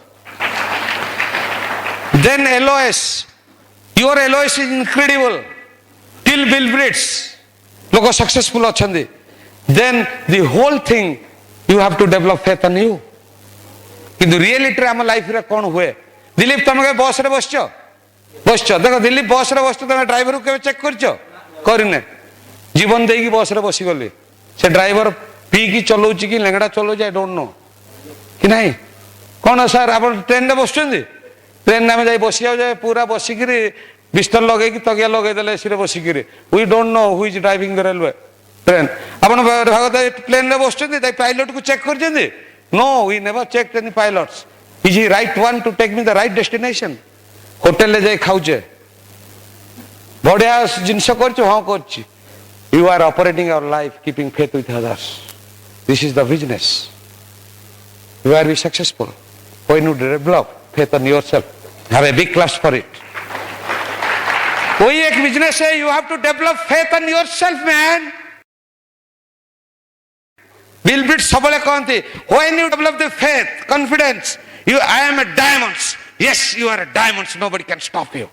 Then LOS. Your LOS is incredible. Till Bill Brits. Look successful achandi. Then the whole thing, you have to develop faith on you. Kintu reality am life re kon hue. Dilip tamage boss re boscho. Boscho. Dekho Dilip boss re boscho tame driver ku kebe check korcho? Korine. Jibon deiki boss re bosi goli. Se driver pee ki chalouchi ki lengada chalouchi I don't know. Ki nahi? Kono sir apan train re boschundi? Train name jai bosi jaye pura bosi kiri bistar logei ki tagiya logei dele sire bosi kiri. We don't know who is driving the railway train. Apan bhagata plane re boschundi tai pilot ku check korchundi? No, we never checked any pilots. Is he right one to take me the right destination? Hotel le jai khauche. Badhiya jinsa korchu ha korchi. You are operating your life, keeping faith with others. This is the business. You are be successful when you develop faith on yourself. Have a big class for it. कोई एक business है, you have to develop faith on yourself, man. Bill Brits सबले कहते, when you develop the faith, confidence, I am a diamond. Yes, you are a diamond. Nobody can stop you.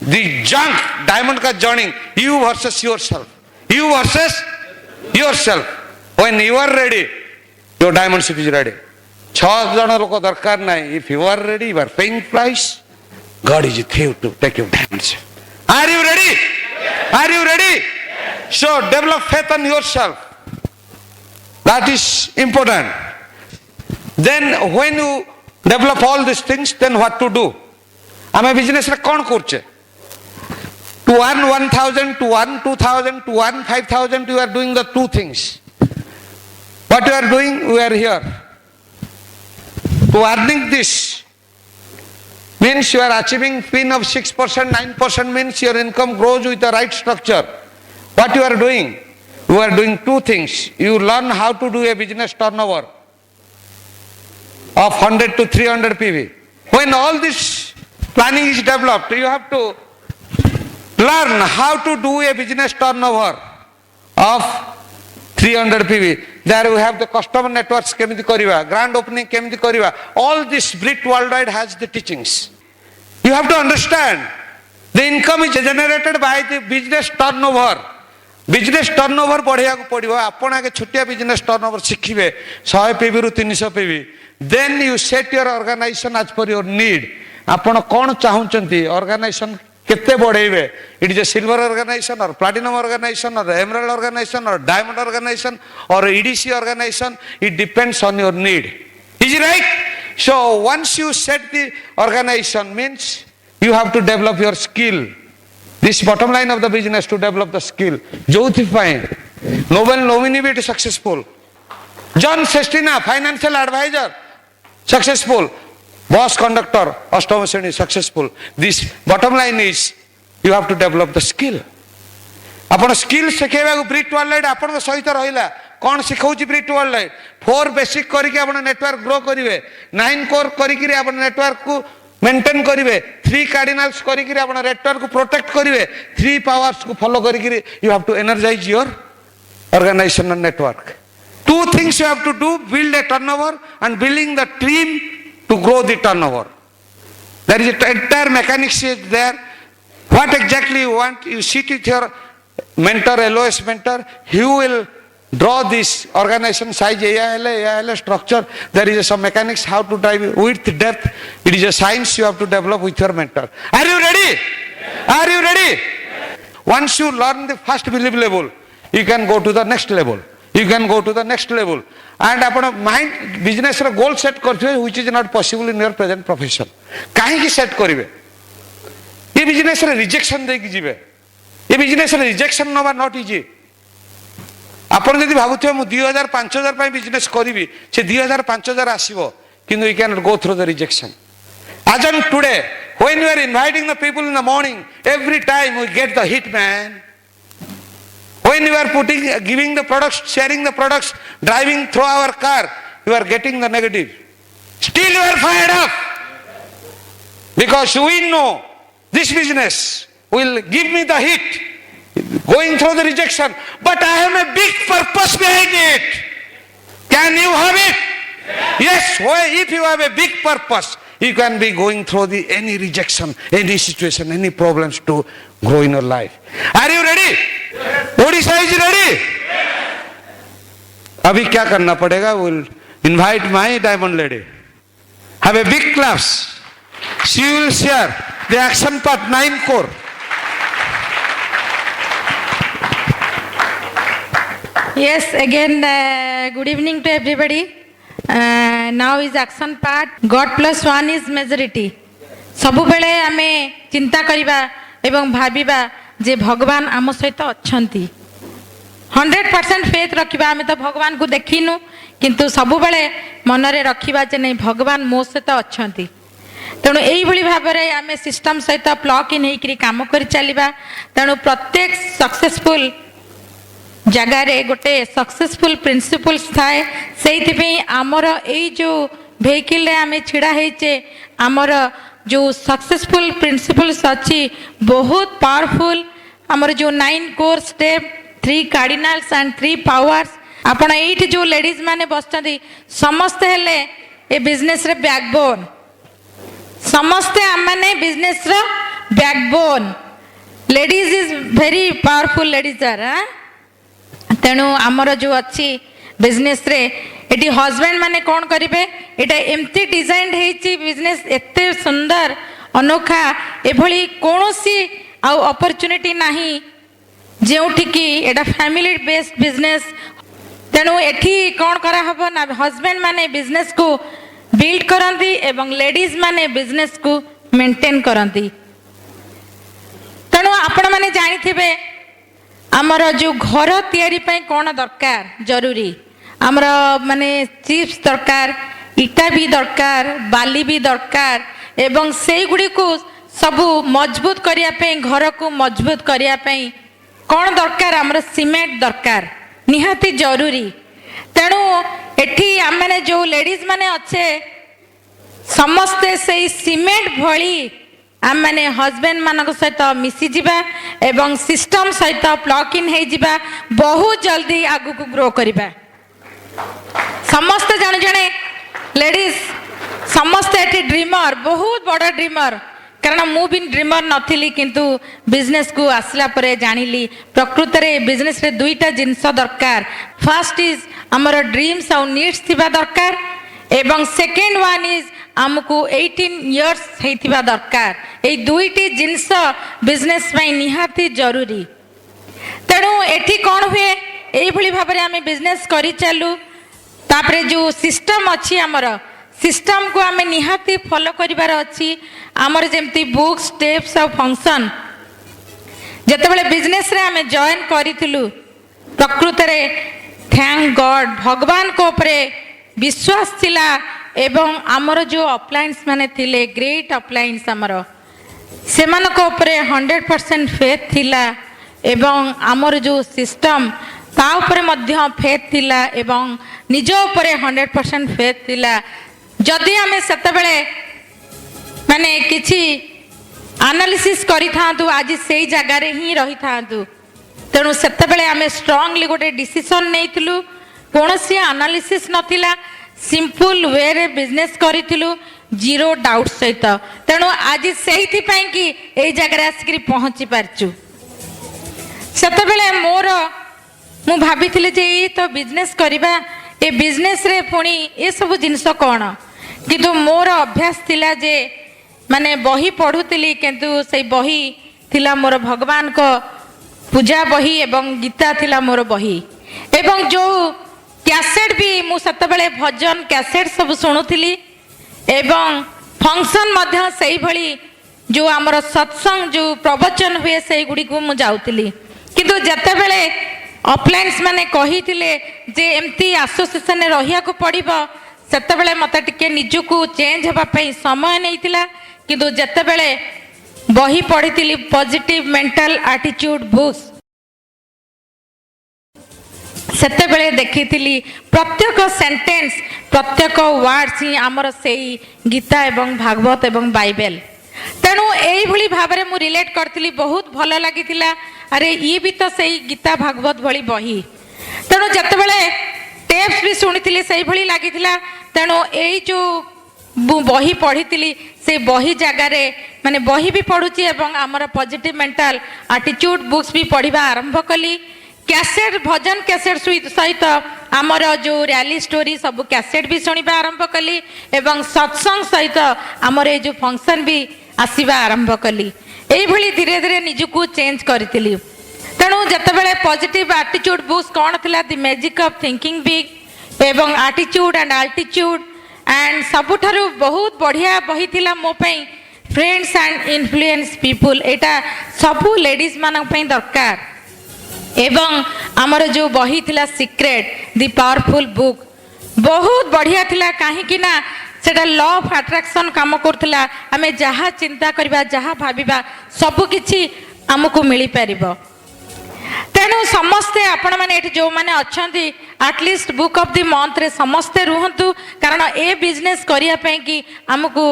The junk, diamond ka joining, you versus yourself. You versus yourself. When you are ready, your diamondship is ready. 6 jana loko darkar nahi. If you are ready, you are paying price. God is with you to take your diamondship. Are you ready? Yes. Are you ready? Yes. So develop faith on yourself. That is important. Then when you develop all these things, then what to do? Ame business re kon korche? To earn 1,000, to earn 2,000, to earn 5,000, you are doing the 2 things. What you are doing? We are here to earning this. Means you are achieving PIN of 6%, 9% means your income grows with the right structure. What you are doing? You are doing two things. You learn how to do a business turnover of 100 to 300 PV. When all this planning is developed, you have to learn how to do a business turnover of 300 PV. There we have the customer networks kemiti kariba, grand opening kemiti kariba. All this Brit worldwide has the teachings. You have to understand the income is generated by the business turnover. Business turnover बढ़िया को पड़िबो. आपण आगे छोटिया business turnover शिखिबे 100 PV रु 300 PV. Then you set your organization as per your need. आपण कोन चाहुचंती organization केते बढ़ेबे. It is a silver organization or platinum organization or emerald organization or diamond organization or EDC organization. It depends on your need. Is it right? So once you set the organization means you have to develop your skill. This bottom line of the business to develop the skill. Jyoti fine. Nobel nominee be successful. John Sestina, financial advisor, successful. Boss conductor, Ashtama Sreni, successful. This bottom line is you have to develop the skill. आपण skill शिखेबा को ब्रिट world आपण सहित रहिला कोन सिखौची ब्रिट world 4 basic करिके आपण network grow करिवे 9 core करिके आपण नेटवर्क को मेंटेन करिवे 3 कार्डिनल्स करिके आपण नेटवर्क को प्रोटेक्ट करिवे 3 पावर्स को फॉलो करिके you have to energize your organizational network. 2 things you have to do: build a turnover and building the team to grow the turnover. There is an entire mechanics is there. What exactly you want? You sit with your mentor, LOS mentor. He will draw this organization size, AILA structure. There is some mechanics how to drive width, depth. It is a science you have to develop with your mentor. Are you ready? Are you ready? Once you learn the first belief level, you can go to the next level. You can go to the next level. And upon mind business ro goal set करथिबे which is not possible in your present profession. काहे की set करिवे? ये business रे rejection देकी जिवे. ये business रे rejection नवा not easy. आपण जदि भाबुथिबे मु 2000 5000 पय बिजनेस करिवि से 2000 5000 आसीबो किंतु you cannot go through the rejection. As on today, when you are inviting the people in the morning, every time we get the hit, man. When you are giving the products, sharing the products, driving through our car, you are getting the negative. Still you are fired up. Because we know this business will give me the hit, going through the rejection, but I have a big purpose behind it. Can you have it? Yes, if you have a big purpose, you can be going through any rejection, any situation, any problems to grow in your life. Are you ready? Odisha is ready? अभी क्या करना पड़ेगा? We'll invite my diamond lady. Have a big class. She will share the action part 9 core. Yes, again, good evening to everybody. Now is action part. God plus 1 is majority. सबु बेले आमे चिंता करिबा एवं भाबिबा जे भगवान आम सहित अच्छंती. 100% फेथ रखिबा. आमे तो भगवान को देखिनु किंतु सबु बेले मनरे रखिबा जे नहीं भगवान मो सहित अच्छंती. तेणु एई भली भाबरे आमे सिस्टम सहित प्लग इन हेकरी काम करि चलिबा. तेणु प्रत्येक सक्सेसफुल जगार गोटे सक्सेसफुल प्रिंसिपल्स थाए. से आमर यही जो वेहिकल आम छिड़ा होचे आमर जो सक्सेसफुल प्रिंसिपल्स अच्छी बहुत पावरफुल. आमर जो 9 core step 3 cardinals and 3 powers. आपण एठी जो लेडीज माने बसचंदी समस्त हेले ए बिजनेस रे बैकबोन. समस्ते आम माने बिजनेस रो backbone. Ladies is very powerful. Ladies are तेणु आमर जो अच्छी बिजनेस रे एटी हस्बैंड माने कौन करिवे एटा एमती डिजाइन हेची बिजनेस एते सुंदर अनोखा एभली कोनोसी आ अपॉर्चुनिटी नाही जेउठी की एटा फैमिली बेस्ड बिजनेस. तेणु एठी कौन करा हबो ना हस्बैंड माने बिजनेस को बिल्ड करंती एवं लेडीज माने बिजनेस को मेंटेन करंती. तेणु आपण माने जानिथिबे आमर जो घर तैयारी कौन दरकार जरूरी आमर माने चिप्स दरकार इटा भी दरकार बाली भी दरकार एवं से गुड़ी को सबू मजबूत करने घर को मजबूत करने कौन दरकार आमर सीमेंट दरकार निहाती जरूरी तेणु एठी आम मैंने जो लेडीज माने अच्छे समस्ते से सीमेंट भली आम मैंने हजबैंड मान सहित मिसीजा एवं सिस्टम सहित प्लग इन हो बहुत जल्दी आगु को ग्रो करवा समस्ते जन जड़े लेडीज समस्ते एठी ड्रीमर बहुत बड़ ड्रीमर कारण मु भी ड्रीमर नथिली किंतु बिजनेस को आसला परे जानिली प्रकृत रे बिजनेस रे दुईटा जिनस दरकार फर्स्ट इज हमर ड्रीम्स और नीड्स थिबा दरकार एवं सेकेंड वन इज आमको 18 इयर्स हेतिबा दरकार ए दुईटी जिनस बिजनेस में निहाती जरूरी तेणु एठी कौन हुए यही भली भाबरे आमे बिजनेस करी चालू तापरे जो सिस्टम अच्छी आमर सिस्टम को आमे निहाती फॉलो करिवार अच्छी आमर जेमती बुक्स स्टेप्स और फंक्शन जेतेबेले बिजनेस रे आमे जॉइन करिथिलु प्रकृत रे थैंक गॉड भगवान को उपरे विश्वास थिला एवं आमर जो अपलायंस माने थिले ग्रेट अपलायंस आमर सेमान को उपरे 100% फेथ थिला एवं आमर जो सिस्टम ता उपरे मध्य फेथ थिला एवं निज उपरे 100% फेथ थिला जदि आमे सेतेबेले माने किछि एनालिसिस करि थांतु आज सेई जगह रे ही रही थांतु तेणु सेतेबेले आमे स्ट्रांगली गोटे डिसीजन नेइथिलु कोनोसी एनालिसिस नथिला सिंपल वे रे बिजनेस करिथिलु जीरो डाउट सहित तेणु आज सेइथि पई कि एई जगह रे आसिकरी पहुंची पारचु सेतेबेले मोर मु भाबिथिले जे ई तो बिजनेस करिबा ए बिजनेस रे पुणी ए सब जिनिस कोन किंतु मोर अभ्यास थिला जे माने बही पढ़ुतिली किंतु से बही थिला मोर भगवान को पूजा बही एवं गीता थिला मोर बही एवं जो कैसेट भी मु सतबेले भजन कैसेट सब शुणुतिली एवं फंक्शन मध्य सेही भली जो आमर सत्संग जो प्रवचन हुए से गुडी को मु जाउतिली किंतु जतेबेले अपलायंस माने कहिथिले जे एमती एसोसिएशन रहिया को पड़िबो सेतेबेले मते टिके निजुको चेंज हेबा पई समय नैतिला किंतु जतेबेले बही पढ़िथिली पॉजिटिव मेंटल एटीट्यूड बुक्स सेतेबेले देखिथिली प्रत्येक सेंटेंस प्रत्येक वर्ड्स ही आमर सेई गीता एवं भागवत एवं बाइबल तेणु एई भली भाबरे मु रिलेट करथिली बहुत भलो लागिथिला अरे ये भी तो सही गीता भागवत भली बही तेणु जतेबेले टेप्स भी शुणिथिली सेई भली लागिथिला तेणु एई जो बही पढ़ी से बही जगार माने बही भी पढ़ुची एवं आमर पॉजिटिव मेंटल एटीट्यूड बुक्स भी पढ़ा आरंभ कली कैसेट भजन कैसेट सहित आमर जो रैली स्टोरी सब कैसेट भी शुणा आरंभ कली एवं सत्संग सहित आमर ये जो फंक्शन भी आसवा आरंभ कली यही भली धीरे धीरे निजुको चेंज करी तेणु जितेबाला पॉजिटिव एटीट्यूड बुक्स कौन थिला the magic of thinking big एवं एटीट्यूड एंड अल्टीट्यूड एंड सबुठारु बहुत बढ़िया बही थिला मो पई फ्रेंड्स एंड इन्फ्लुएंस पीपुल एटा सबु लेडीज मान पई दरकार एवं आमर जो बही थिला सीक्रेट द पावरफुल बुक बहुत बढ़िया थिला काहे कि ना सेटा लॉ ऑफ अट्रैक्शन काम करथिला आमे जहा चिंता करबा जहा भाबिबा सब किछि हमको मिली परिबो तेणु समस्ते आपण माने एठी जो माने अछंती at least book of the month रे समस्ते रुहंतु कारण ए बिजनेस करिया पई कि हमको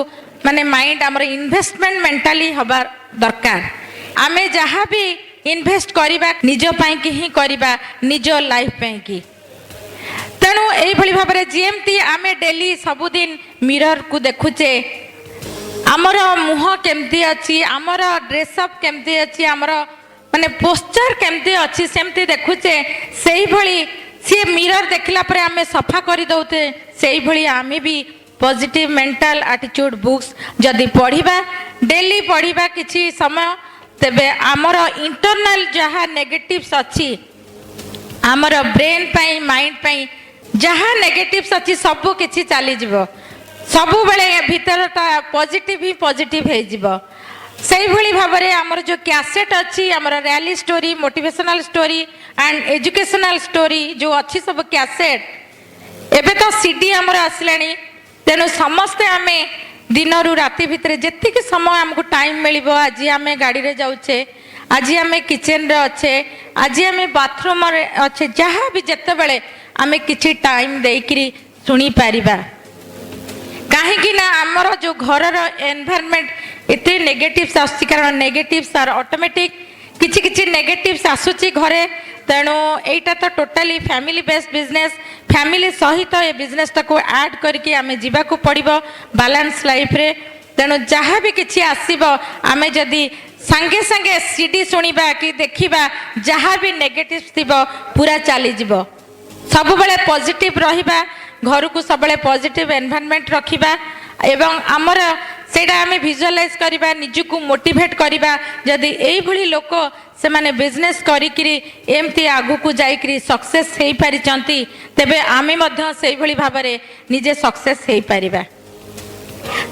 माने माइंड हमर इन्वेस्टमेंट मेंटली हबा दरकार आमे जहा भी इन्वेस्ट करिबा निज पई कि ही करिबा निज लाइफ पई कि तेणु यही भली भाव में जीएमती आमे डेली सबुदिन मिरर को देखुचे आमर मुह केमती अच्छी आमर ड्रेसअप केमती अच्छी आमर माने पोस्चर केमती अच्छी सेमती देखुचे से भली सी मिरर देखला परे आमे सफा कर दौते से भली आमे भी पॉजिटिव मेंटल एटीट्यूड बुक्स जदि पढ़िबा डेली पढ़िबा किछि समय तेबे आमर इंटरनल जहा नेगेटिव्स अच्छी आमर ब्रेन पाई माइंड पाई जहाँ नेगेटिव्स अच्छी सबू किछि चली जीवो सबु बेले भीतरटा पॉजिटिव ही पॉजिटिव हे जीवो सही भली भाव में आमर जो कैसेट अच्छी आमर rally story motivational story and educational story जो अच्छी सब कैसेट सीडी आमर आसलानी तेणु समस्ते आमे दिन रु राति भितर जेतिक समय आमको टाइम मिलिबो आज आमे गाड़ी रे जाउछे आज आमे किचन रे अच्छे आज आमे बाथरूम रे अच्छे जहाँ भी जेते बेले आमे किछि टाइम देइकरी सुनी पारिबा कहीं ना आमर जो घर एनवायरनमेंट एते नेगेटिव्स आसुची कारण नेगेटिव्स आर ऑटोमेटिक किछि किछि नेगेटिव्स आसुची घरे तेणु एटा तो totally family based business family सहित ये बिजनेस टाको ऐड करके आमे जीवा को पड़िबो बैलेंस लाइफ रे तेणु जहाँ भी किछि आसीबो आमे जदी संगे संगे सीडी सुनिबा कि देखिबा जहाँ भी नेगेटिव्स थिबो पूरा चली जीवो सब बेले पॉजिटिव रहिबा घर को सब बेले पॉजिटिव एनवायरनमेंट रखिबा एवं आमर सेटा आमे विजुअलाइज करिबा निजको मोटिवेट करिबा जदी एई भली लोक से माने बिजनेस करिकरी एमती आगु को जाइकरी सक्सेस हेई पारिचंती तेबे आमे मध्य सेई भली भाबरे निजे सक्सेस हेई पारिबा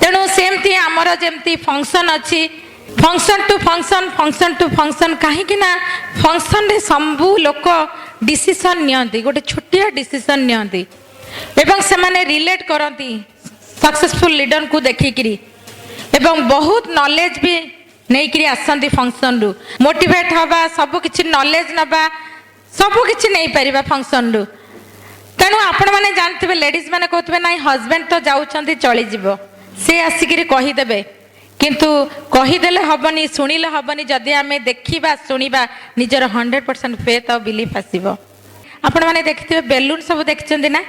तेणु सेमती आमर जेमती फंक्शन अछि फंक्शन टू फंक्शन कहीं ना फंक्शन रे संबू लोक डिसीजन नियंती गोटे छोटिया डिसीजन नियंती एवं से माने रिलेट करती सक्सेसफुल लीडर को देखिकी एवं बहुत नॉलेज भी नहीं करी आसंती फंक्शन रु मोटिवेट हवा सब किछि नॉलेज नबा सब किछि नहीं परिबा फंक्शन रु तेणु आपण माने जानथिबे लेडीज माने कहथिबे नाही हस्बैंड तो जाउछंती चली जिवो से आसिकरी कहि देबे किंतु कहीदेले हबनी शुणिले हबनी जदि आमे देखिबा शुणिबा निजर 100% फेथ और बिलीफ आसीबो आपण माने देखिथिबे बेलून सब देखचंदी ना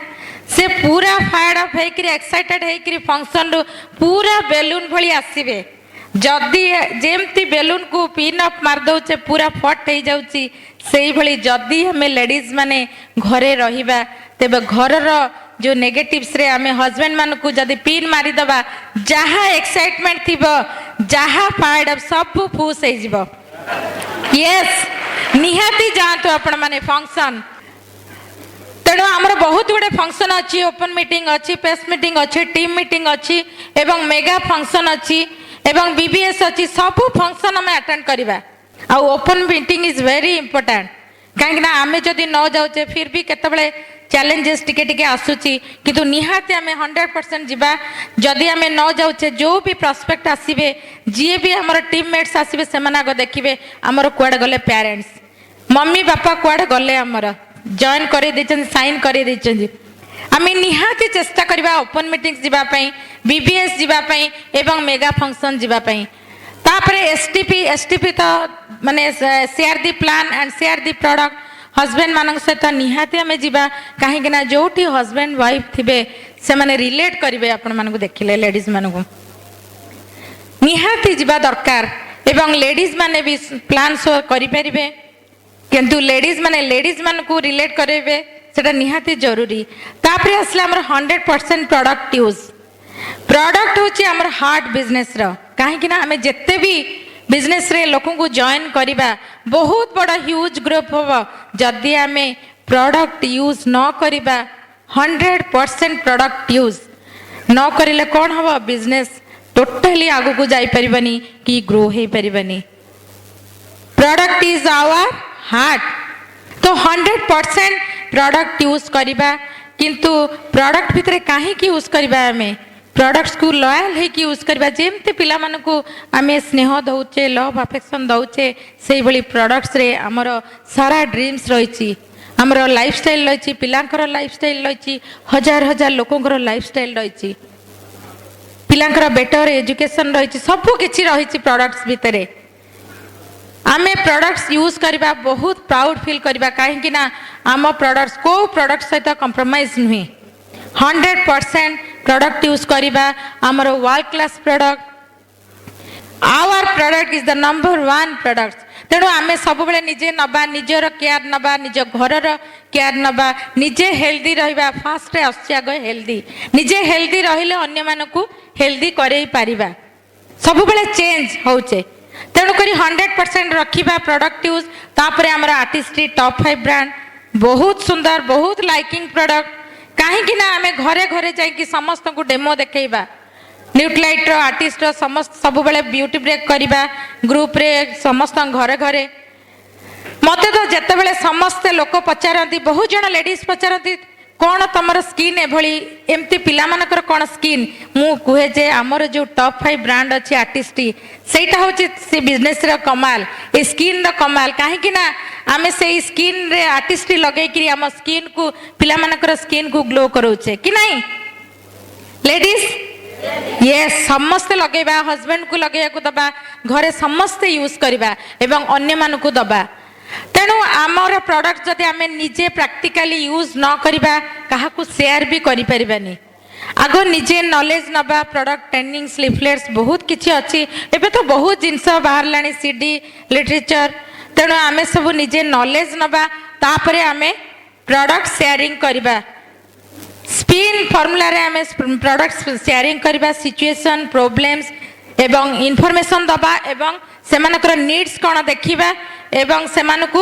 से पूरा फायर्ड अप हेकरी एक्साइटेड हेकरी फंक्शन रु पूरा बेलून भली आसीबे जदि जेमती बेलून को पिन अप मार दउचे पूरा फट हे जाउची सेही भली जदि हमें लेडीज माने घरे रहिबा तेबे घरर जो नेगेटिव्स रे आमे हस्बैंड मान को जदि पिन मारी दबा जहाँ एक्साइटमेंट थिबो जहाँ फायर्ड अप सब फूस हे जिवो यस निहाती जानतो आपण माने फंक्शन तेणु आमर बहुत गुड़े फंक्शन अच्छी ओपन मीटिंग अच्छी प्रेस मीटिंग अच्छी टीम मीटिंग अच्छी एवं मेगा फंक्शन अच्छी एवं बीबीएस अच्छी सब फंक्शन आम अटेंड करवा आ open meeting is very important कहीं आमे जदि न जाऊे फिर भी केतबेले चैलेंजेस टिके टिके आसुची किंतु निहाती आमे 100% जीवा जदि आमे न जाऊे जो भी प्रस्पेक्ट आसीबे जी भी हमर टीममेट्स आसीबे सेमाना को देखिबे हमर कुआडे गले पेरेंट्स मम्मी पापा कुआडे गले हमर जॉइन करे देचन साइन करे देचन आमे निहाती चेष्टा करबा ओपन मीटिंग्स जीवा पई बीबीएस जीवा पई एवं मेगा फंक्शन जीवा पई तापरे एसटीपी तो माने share the plan and share the product husband मान सहित निहाती आमे जीवा कहीं ना जोटी हस्बैंड वाइफ थिबे से माने रिलेट करिवे आपण मानको देखिले लेडीज मानको निहाती जीवा दरकार एवं लेडीज माने भी प्लान शो करि परिबे किंतु लेडीज मान को रिलेट करेबे सेटा निहाती जरूरी तापरे असले हमर 100% प्रोडक्ट होची हमर हार्ट बिजनेस रो काहे कि ना हमें जत्ते भी बिजनेस रे लोकों को जॉइन करिबा बहुत बड़ा ह्यूज ग्रुप होबो जदि हमें प्रोडक्ट यूज न करिबा 100% प्रोडक्ट यूज न करिले कोन होबो बिजनेस टोटली आगु को जाई परिबनी कि ग्रो हे परिबनी प्रोडक्ट इज आवर हार्ट तो 100% प्रोडक्ट यूज करिबा किंतु प्रोडक्ट भितरे काहे कि यूज करिबा हमें प्रोडक्ट्स को लॉयल है कि यूज करबा जेमते पिला मन को आमे स्नेह दउचे लव अफेक्शन दउचे सेही भली प्रोडक्ट्स रे हमर सारा ड्रीम्स रहिछि हमर लाइफस्टाइल रहिछि पिलांकर लाइफस्टाइल रहिछि हजार हजार लोकंकर लाइफस्टाइल रहिछि पिलांकर बेटर एजुकेशन रहिछि सब किछि रहिछि प्रोडक्ट्स भितरे आमे प्रोडक्ट्स यूज करबा बहुत प्राउड फील करबा काहे कि ना आम प्रोडक्ट्स को प्रोडक्ट सहित कंप्रोमाइज नुहे 100% प्रोडक्ट यूज करिबा हमर world class product our product is the number 1 product तेणु आमे सब बेले निजे नबा निजर केयर नबा निज घरर केयर नबा निजे हेल्दी रहिबा फास्ट रे आग हेल्दी निजे हेल्दी रहिले अन्य मानकू हेल्दी करई पारिबा सब बेले चेंज होचे तेणु करी 100% रखिबा प्रोडक्ट यूज तापरे हमर आर्टिस्ट्री टॉप 5 ब्रांड बहुत सुंदर बहुत लाइकिंग प्रोडक्ट कहीं ना आमे घरे घरे जाइए समस्त को डेमो देखा न्यूट्राइट आर्टिस्ट समस्त सब बेले ब्यूटी ब्रेक करवा ग्रुप रे समस्त घरे घरे मत तो जिते बड़े समस्ते लोक पचारती बहुत जन लेडीज पचारती कौन तुम स्किन एभली एमती पिलामानकर कौन स्किन मु कहे जे आमर जो टॉप 5 ब्रांड अच्छी आर्टिस्ट सेटा हूँ से बिजनेस रो कमाल ए स्किन रो कमाल कहीं ना आमे से स्किन रे आर्टिस्ट लगे आम स्किन को पिलामानकर स्किन को ग्लो करोचे कि नहीं लेडीज ये समस्ते लगेबा हस्बैंड को लगे को दबा घरे समस्ते यूज करबा एवं अन्य मान को दबा तेणु आमर प्रोडक्ट जदि आमे निजे प्रैक्टिकली यूज न करिबा काहाकू शेयर भी करि परिबानी आगो निजे नॉलेज नबा प्रोडक्ट ट्रेनिंग लिफलेट्स बहुत किछि अछि एबे तो बहुत जिंस बाहर लानी सीडी लिटरेचर तेणु आमे सब निजे नॉलेज नबा तापरे आमे प्रोडक्ट शेयरिंग करिबा स्पिन फॉर्मूला रे आमे प्रोडक्ट शेयरिंग करिबा सिचुएशन प्रॉब्लम्स एवं इनफॉरमेशन दबा एवं सेमानकर नीड्स कोन देखिबा एवं सेमानकु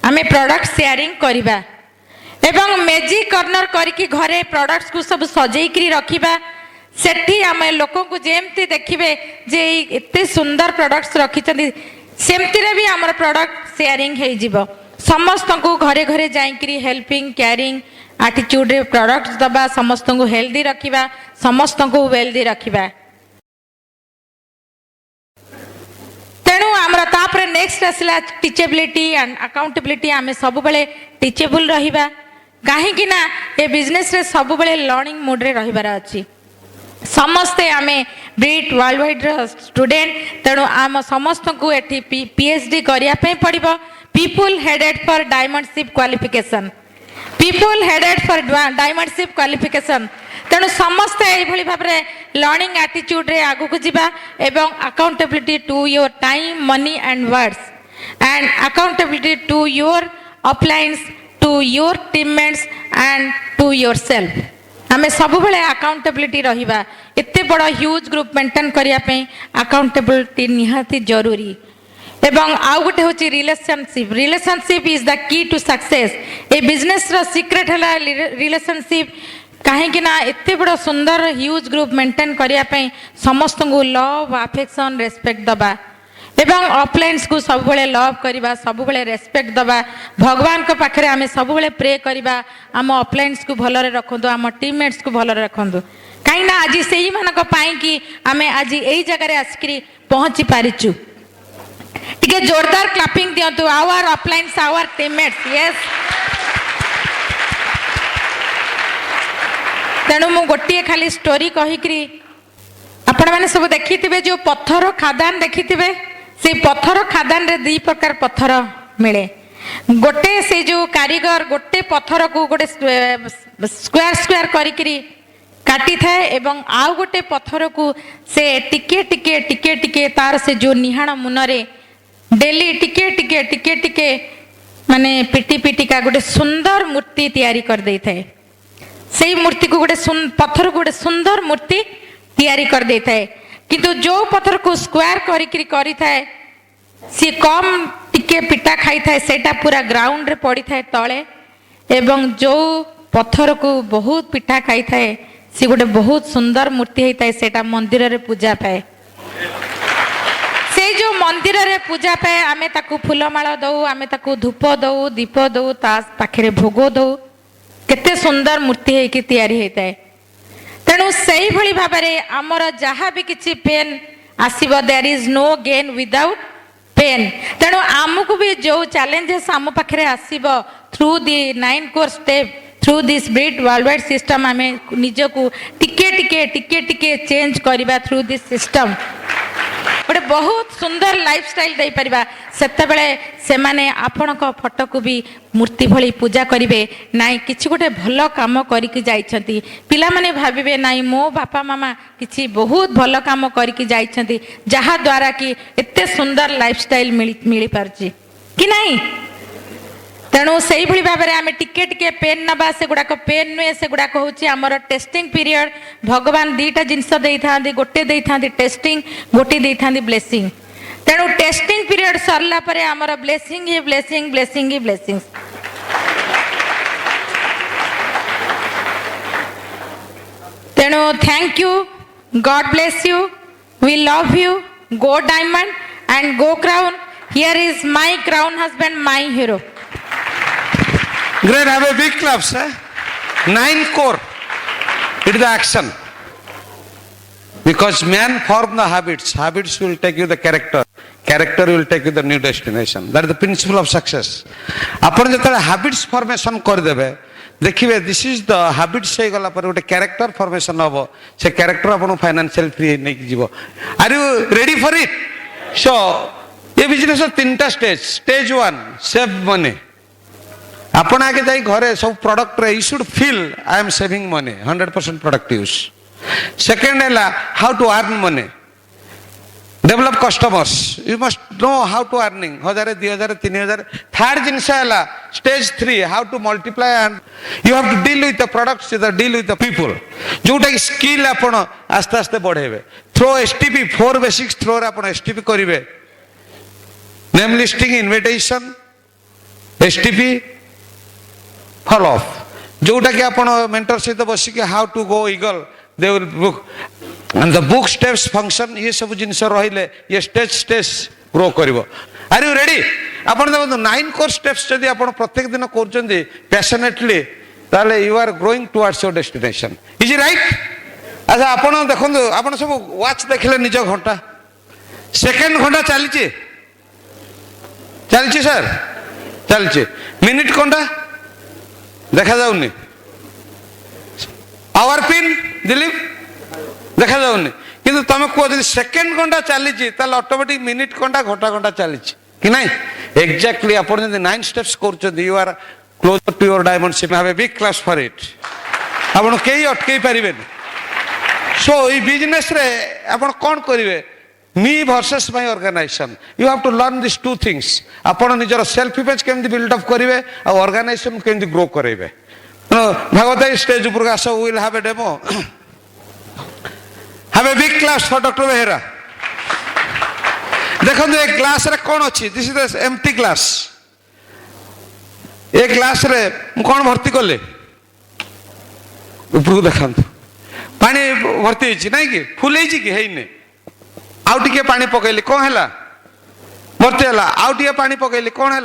आमे प्रोडक्ट शेयरिंग करिबा एवं मैजिक कॉर्नर करके घरे प्रोडक्ट्स को सब सजेई करी रखिबा सेठी आमे लोक को जेमती देखिबे जे एते सुंदर प्रोडक्ट्स रखिचंदी सेमती रे भी हमर प्रोडक्ट शेयरिंग हे जिवो समस्त को घरे घरे जाई करी हेल्पिंग केयरिंग एटीट्यूड रे प्रोडक्ट्स दबा समस्त को हेल्दी रखिबा समस्त को वेल्दी रखिबा तेणु आमर तापर नेक्स्ट आसला टीचेबिलिटी एंड अकाउंटेबिलिटी आमे सब बेले टीचेबल रहिबा कहीं ना ये बिजनेस रे सब बेले लर्निंग मोड रे रहिबार अछि समस्ते आमे ब्रिट वर्ल्ड वाइड स्टूडेंट तेणु आम समस्त को एठी पीएचडी करिया पे पड़िबो people headed for diamondship qualification people headed for diamondship qualification तेणु समस्ते ये भाव में लर्निंग एटीट्यूड रे आगु को जीवा एवं accountability to your time money and words and accountability to your uplines to your teammates and to your self आमे सब बेले अकाउंटेबिलिटी रहिबा एते बड़ ह्यूज ग्रुप मेंटेन करिया पे अकाउंटेबिलिटी निहाती जरूरी एवं आउ गोटे होची relationship relationship is the key to success ए बिजनेस रो सीक्रेट हला रिलेशनशिप कहीं ना एते बड़ सुंदर ह्यूज ग्रुप मेंटेन करिया पे समस्त को लव अफेक्शन रेस्पेक्ट दबा एवं अपलाइंस को सब बेले लव करबा सब बेले रेस्पेक्ट दबा भगवान को पाखरे आमे सब बेले प्रे करबा आम अपलाइंस को भलरे रखंदो आम टीममेट्स को भलरे रखंदो कहीं ना आज सेही मानक पाई कि आमे आज एई जगह रे आसकरी पहुंची पारिचु टिके जोरदार क्लैपिंग दियंतु our uplines our teammates yes तेणु मु गोटे खाली स्टोरी कहिकरी आपण माने सब देखिथिबे जो पत्थर खादान देखिथिबे से पत्थर खादान रे दी प्रकार पत्थर मिले गोटे से जो कारीगर गोटे पत्थर को गोटे स्क्वायर स्क्वायर करिकरी काटी थाए एवं आउ गोटे पत्थर को से टिके टिके टिके टिके तार से जो निहाण मुनरे डेली टिके टिके टिके टिके माने पिटी पिटी का गोटे सुंदर मूर्ति तैयारी कर दे थाए से मूर्ति को गोटे पत्थर को गोटे सुंदर मूर्ति तैयारी कर दे थाए किंतु जो पत्थर को स्क्वायर करी थाए सी कम टिके पिटा खाई थाए सेटा पूरा ग्राउंड रे पड़ी थाए तले एवं जो पत्थर को बहुत पिटा खाई थाए सी गोटे बहुत सुंदर मूर्ति होता है सेटा मंदिर रे पूजा पाए से जो मंदिर रे पूजा पाए आमे ताकू फूलमाला दऊ आमे ताकू धूप दऊ दीप दऊ ता पाखरे भोग दऊ केते सुंदर मूर्ति है कि तैयारी होता है तेणु से भली भाव में आमर जहाँ भी किसी पेन आसीबो there is no gain without pain तेणु आमको भी जो चैलेंजेस आम पाखे आसीबो through the 9 core step through this Britt world wide system आम निजको टिके टिके टिके टिके चेंज करवा थ्रू दिस सिस्टम गोटे बहुत सुंदर लाइफस्टाइल दे परिबा सेते बेले से माने आपण को फोटो को भी मूर्ति भली पूजा करिवे नाई किछि गोटे भलो काम करिकि जाइछंती पिला माने भाबिबे नाई मो बापा मामा किछि बहुत भलो काम करिकि जाइछंती जहा द्वारा कि एते सुंदर लाइफस्टाइल मिली पारछि कि नाही तेणु से ही भाव में आम टिके टिके पेन नबा से गुड़ाक पेन नुहे से गुड़ाक हूँ आमर टेस्टिंग पीरियड भगवान दीटा जिनस गोटे टेस्टिंग गोटे ब्लेसिंग तेणु टेस्टिंग पीरियड सरला परे आमर ब्लेसिंग ही ब्लेसिंग ब्लेसिंग ही ब्लेसिंग तेणु thank you God bless you we love you go diamond and go crown here is my crown husband my hero Great, have a big clap, sir. 9 core. It is the action. Because man form the habits. Habits will take you the character. Character will take you the new destination. That is the principle of success. ଆପଣ ଯେତେବେଳେ habits formation କରିଦେବେ ଦେଖିବେ this is the habits ହେଇଗଲା ପରେ ଗୋଟେ character formation ହବ ସେ character ଆପଣଙ୍କୁ financial free ନେଇକି ଯିବ. Are you ready for it? So ये बिजनेस तीनटा स्टेज. Stage 1 save money. ଆପଣ ଆगे ଯାଇ ଘରେ ସବୁ ପ୍ରଡକ୍ଟ ରେ you should feel I am saving money 100% product use. Second ହେଲା how to earn money. Develop customers. You must know how to earning 1000 2000 3000. Third ଜିନିଷ ହେଲା stage 3 how to multiply and you have to deal with the products, deal with the people. जोटा कि skill ଆପଣ आस्ते आस्ते बढ़ेबे. Through STP 4 basics through रे ଆପଣ STP करिवे. Name listing, invitation, STP, follow up. जोटा कि आपण मेंटर सहित बसी के how to go eagle they will book and the book steps function ये सब जिनिस रहिले ये स्टेज ग्रो करिवो. Are you ready? आपण देखो 9 कोर स्टेप्स जदी आपण प्रत्येक दिन करचंदी पैशनेटली ताले you are growing towards your destination. Is it right? अच्छा आपण देखंदु आपण सब वॉच देखले निज घंटा सेकंड घंटा चलीची सर चलची मिनिट कोंडा देखा जाउनी आवर पिन दिलीप देखा जाउनी किंतु तमे को जदी सेकंड घंटा चलीची ताले ऑटोमेटिक मिनिट कोंडा घंटा घंटा चलीची कि नहीं. एग्जैक्टली आपण जदी 9 स्टेप्स करचो you are closer to your dimension. Have a big class for it. आपण केही अटकेई परिबेन. सो ई बिजनेस रे आपण कोन करिवे me versus my organization. You have to learn this two things. आपण निजर सेल्फ इमेज केमति बिल्ड अप करिवे आ ऑर्गेनाइजेशन केमति ग्रो करिवे. भागवत स्टेज ऊपर आसो will have a demo. Have a big class for doctor Behera. देखो ए ग्लास रे कोन अछि. This is the empty glass. A glass रे कोन भर्ती करले ऊपर देखंतु पानी भर्ती होइछि नै कि फुल होइछि कि हेइने. आउ टिके पानी पकैली कौन है भर्ती है. आउ टिके पानी पकैली कौन है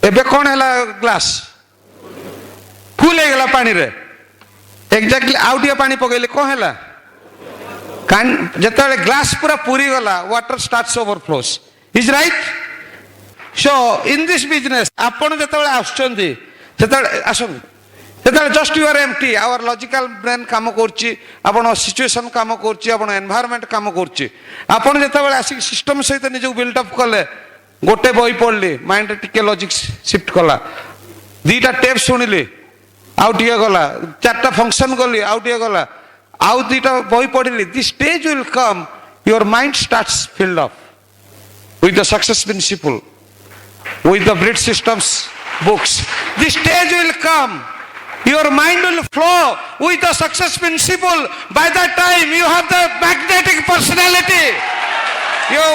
एबे कौन है ग्लास फुल हो गला पानी रे. एग्जैक्टली आउ टिके पानी पकैली कौन है जते ग्लास पूरा पूरी गला water starts overflows. Is right? So in this business आपण जते आसुचंदी जते आसन just you are empty our logical brain काम करछि आपण सिचुएशन काम करछि आपण एनवायरनमेंट काम करछि. आपण जेतेबेले आसी सिस्टम सहित निजो बिल्ड अप कले गोटे बही पढ़ली माइंड टिके लॉजिक शिफ्ट कला दीटा टेप सुनिली आउ टिके गला चारटा फंक्शन गली आउ टिके गला आउ दीटा बही पढ़ली. This stage will come your mind starts filled up with the success principle with the breed systems books. This stage will come. Your mind will flow with the success principle. By that time, you have the magnetic personality.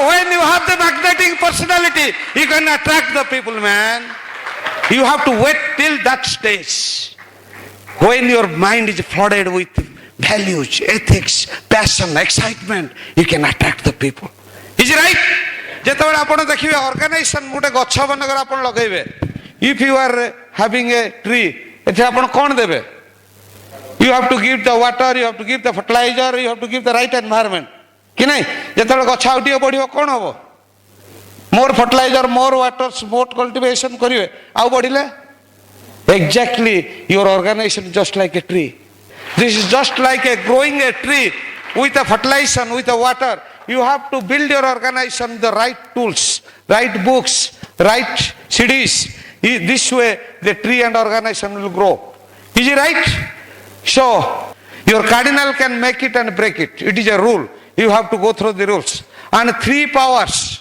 When you have the magnetic personality, you can attract the people, man. You have to wait till that stage. When your mind is flooded with values, ethics, passion, excitement, you can attract the people. Is it right? ଯେତେବେଳେ ଆପଣ ଦେଖିବେ organisation ଗୋଟେ ଗଛ ମାନଙ୍କର ଆପଣ ଲଗେଇବେ. If you are having a tree, ଏଠି ଆପଣ କ'ଣ ଦେବେ? You have to give the water, you have to give the fertilizer, you have to give the right environment. कि नहीं? ଯେତେବେଳେ ଗଛ ଆଉ ଟିକେ ବଢିବ କ'ଣ ହବ? More fertilizer, more water, more cultivation କରିବେ ଆଉ ବଢିଲେ exactly your organization is just like a tree. This is just like a growing a tree with the fertilizer, with the water. You have to build your organization the right tools, right books, right CDs. This way the tree and organization will grow. Is it right? So your cardinal can make it and break it. It is a rule. You have to go through the rules. And 3 powers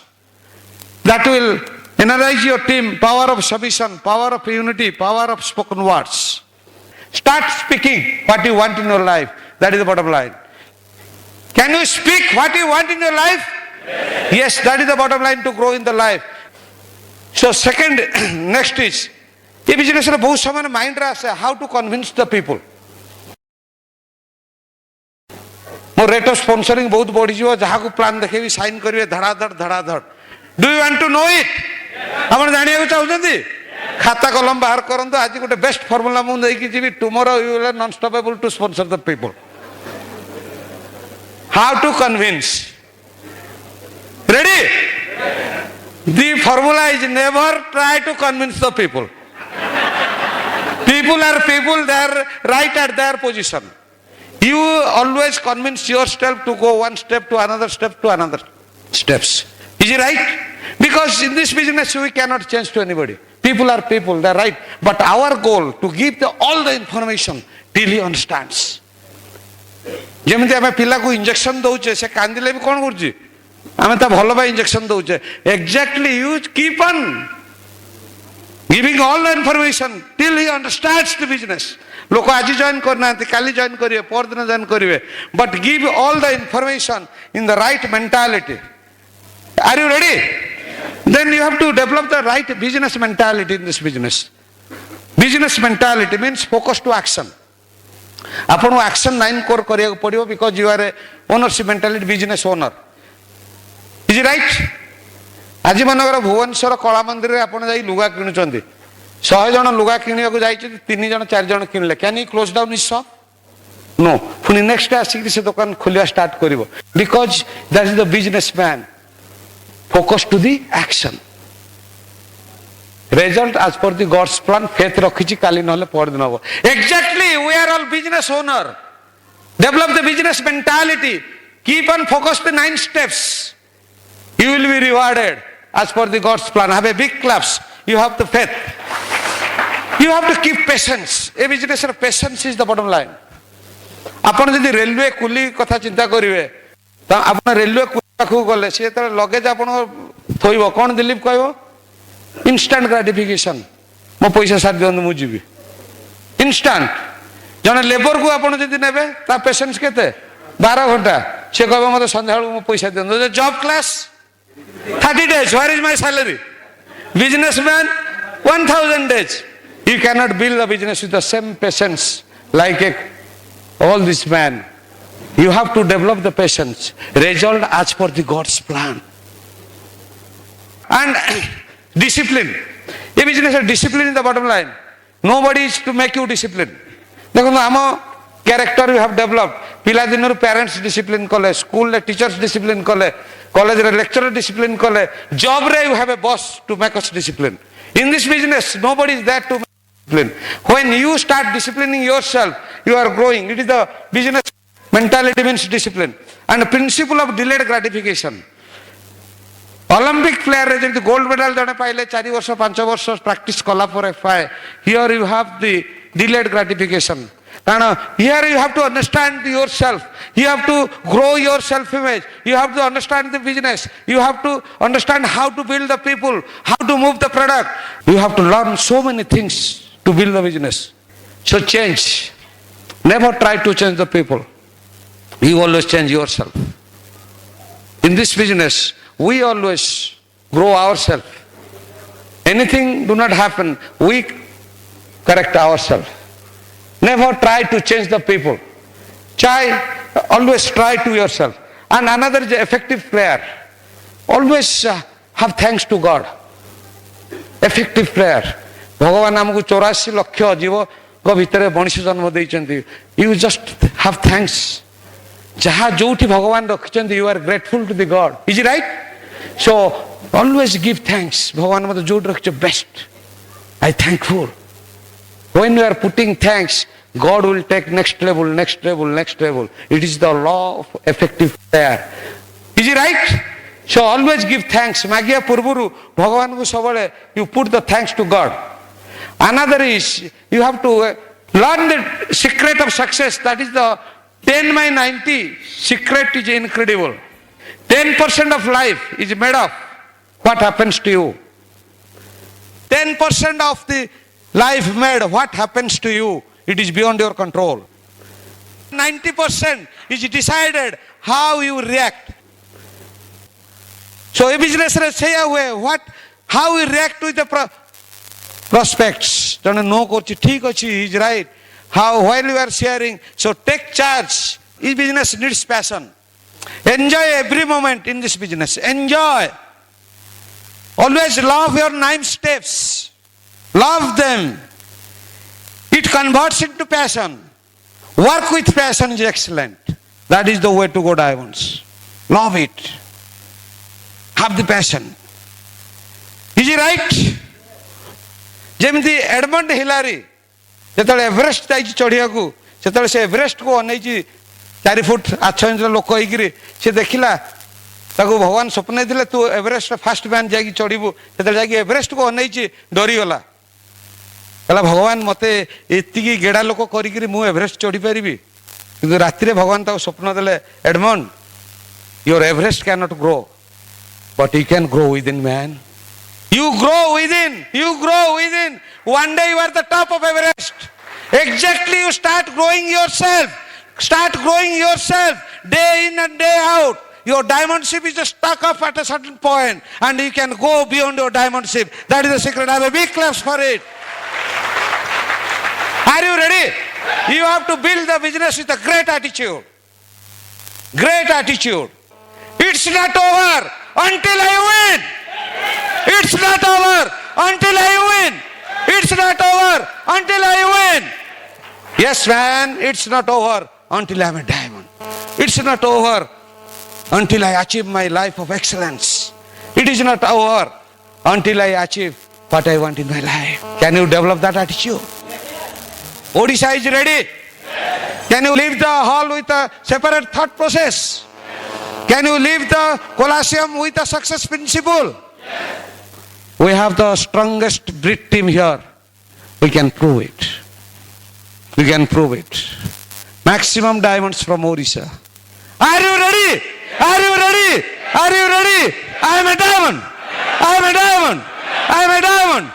that will energize your team: power of submission, power of unity, power of spoken words. Start speaking what you want in your life. That is the bottom line. Can you speak what you want in your life? Yes, that is the bottom line to grow in the life. So second, next is ये business रे बहुत समय mind रे आसे how to convince the people. More rate of sponsoring बहुत बढ़ी जीव जहाँ को प्लान देखेबी साइन करिवे धड़ाधड़. Do you want to know it? आपण जानिया चाहउछंती खाता कलम बाहर करंतु आज गोटे बेस्ट फॉर्मूला मु देकी जीवी tomorrow you will non stoppable to sponsor the people how to convince ready the formula is never try to convince the people people are people they are right at their position you always convince yourself to go one step to another steps is it right because in this business we cannot change to anybody people are people they are right but our goal to give all the information till he understands ଯେମିତି ଆମେ ପିଲାକୁ injection ଦଉଛେ ସେ କାନ୍ଦିଲେ ବି କଣ କରୁଛି ଆମେ ତା ଭଲ ପାଇଁ ଇଞ୍ଜେକ୍ସନ ଦଉଛେ exactly you keep on giving all the information till he understands the business लोक आज जॉइन करना काली जॉइन करिवे पर दिन जॉइन करिवे but give all the information in the right mentality are you ready then you have to develop the right business mentality in this business mentality means focus to action आपन action 9 core करिया पड़ियो because you are a ownership mentality business owner is it right आज मनगर भुवनेश्वर कला मंदिर रे आपण जाई लुगा किनुचंदी 100 जन लुगा किनिया को जाई 3 जन 4 जन किनले can he close down his shop no पुनी नेक्स्ट आसी से दुकान खोलिया स्टार्ट करिवो because that is the businessman focus to the action result as per the God's plan faith रखिची काली नहले पर दिन हो exactly we are all business owner develop the business mentality keep on focus the 9 steps you will be rewarded as per the God's plan have a big claps you have the faith you have to keep patience a business patience is the bottom line आपण जदि railway कुली कथा चिंता करिवे त आपण railway कुली गले से त लगेज आपण थोइबो कोन दिलीप कहबो इंस्टेंट ग्रेटिफिकेशन मो पैसा साथ दियन मु जीवी इंस्टेंट जने लेबर को आपण जदि नेबे ता पेशेंस केते 12 घंटा से कहबो मते संध्या मो पैसा दियन job class 30 days where is my salary businessman 1000 days you cannot build a business with the same patience like all this man you have to develop the patience result as per the God's plan and discipline a business has discipline in the bottom line nobody is to make you discipline देखो हम character you have developed पिला दिन parents discipline कले school le teachers discipline कले college re lecturer discipline kale job re you have a boss to make us discipline in this business nobody is there to make discipline when you start disciplining yourself you are growing it is the business mentality means discipline and the principle of delayed gratification olympic player re jemti gold medal jane paile 4 वर्ष 5 वर्ष practice kala pore pae here you have the delayed gratification कारण here you have to understand yourself you have to grow your self image you have to understand the business you have to understand how to build the people how to move the product you have to learn so many things to build the business so change never try to change the people you always change yourself in this business we always grow ourselves anything do not happen we correct ourselves never try to change the people always try to yourself and another is effective prayer always have thanks to God effective prayer भगवान हमको 84 लाख जीव को भीतर मनुष्य जन्म देइचंती you just have thanks जहाँ जोठी भगवान रखिचंती you are grateful to the God is it right so always give thanks भगवान मते जोट रखिच best I thankful when you are putting thanks God will take next level it is the law of effective prayer is it right so always give thanks magia purburu bhagavan ku sabale you put the thanks to God another is you have to learn the secret of success that is the 10/90 secret is incredible 10% of life is made of what happens to you 10% of the life made what happens to you it is beyond your control 90% is decided how you react so a business re say what how we react with the prospects jane no korchi thik achi is right how while you are sharing so take charge this business needs passion enjoy every moment in this business enjoy always love your 9 steps Love them. It converts into passion. Work with passion is excellent. That is the way to go diamonds. Love it. Have the passion. Is it right? ଯେମିତି Edmund Hillary ଯେତେବେଳେ Everest ଯାଇଛି ଚଢ଼ିବାକୁ ସେତେବେଳେ ସେ ଏଭରେଷ୍ଟକୁ ଅନେଇଛି 4 foot 8 ଇଞ୍ଚର ଲୋକ ହେଇକିରି ସେ ଦେଖିଲା ତାକୁ ଭଗବାନ ସ୍ୱପ୍ନ ଦେଇଥିଲେ ତୁ ଏଭରେଷ୍ଟ ଫାଷ୍ଟ ମ୍ୟାନ୍ ଯାଇକି ଚଢ଼ିବୁ ସେତେବେଳେ ଯାଇକି ଏଭରେଷ୍ଟକୁ ଅନେଇଛି ଡରିଗଲା କହିଲା ଭଗବାନ ମୋତେ ଏତିକି ଗେଡ଼ା ଲୋକ କରିକିରି ମୁଁ ଏଭରେଷ୍ଟ ଚଢ଼ିପାରିବି କିନ୍ତୁ ରାତିରେ ଭଗବାନ ତାକୁ ସ୍ୱପ୍ନ ଦେଲେ Edmund your Everest can't grow but you can grow within man. You grow within. You grow within. One day you are the top of Everest. Exactly, you start growing yourself. Start growing yourself day in and day out. Your diamond ship is just stuck up at a certain point and you can go beyond your diamond ship. That is the secret. I have a big claps for it. Are you ready? You have to build the business with a great attitude. Great attitude. It's not over until I win. It's not over until I win. It's not over until I win. Yes, man, it's not over until I'm a diamond. It's not over until I achieve my life of excellence. It is not over until I achieve what I want in my life. Can you develop that attitude? Odisha is ready. Can you leave the hall with a separate thought process? Can you leave the Colosseum with a success principle? We have the strongest Brit team here. We can prove it. We can prove it. Maximum diamonds from Odisha. Are you ready? Are you ready? Are you ready? I am a diamond. I am a diamond. I am a diamond.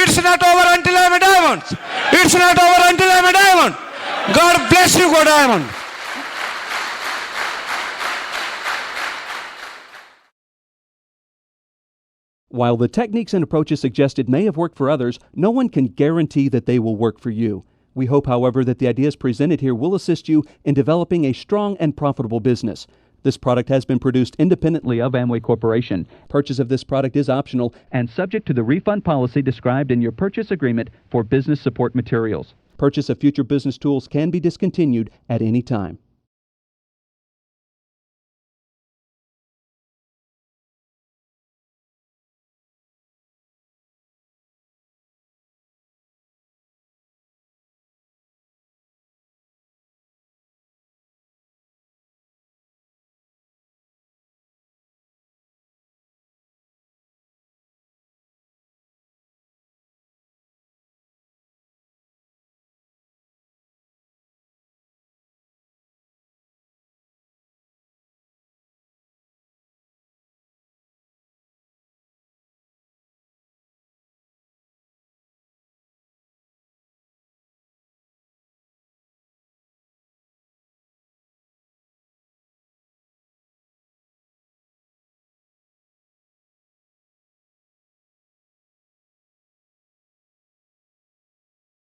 It's not over until I am a diamond. It's not over until I am a diamond. God bless you, Go Diamond. While the techniques and approaches suggested may have worked for others, no one can guarantee that they will work for you. We hope, however, that the ideas presented here will assist you in developing a strong and profitable business. This product has been produced independently of Amway Corporation. Purchase of this product is optional and subject to the refund policy described in your purchase agreement for business support materials. Purchase of future business tools can be discontinued at any time.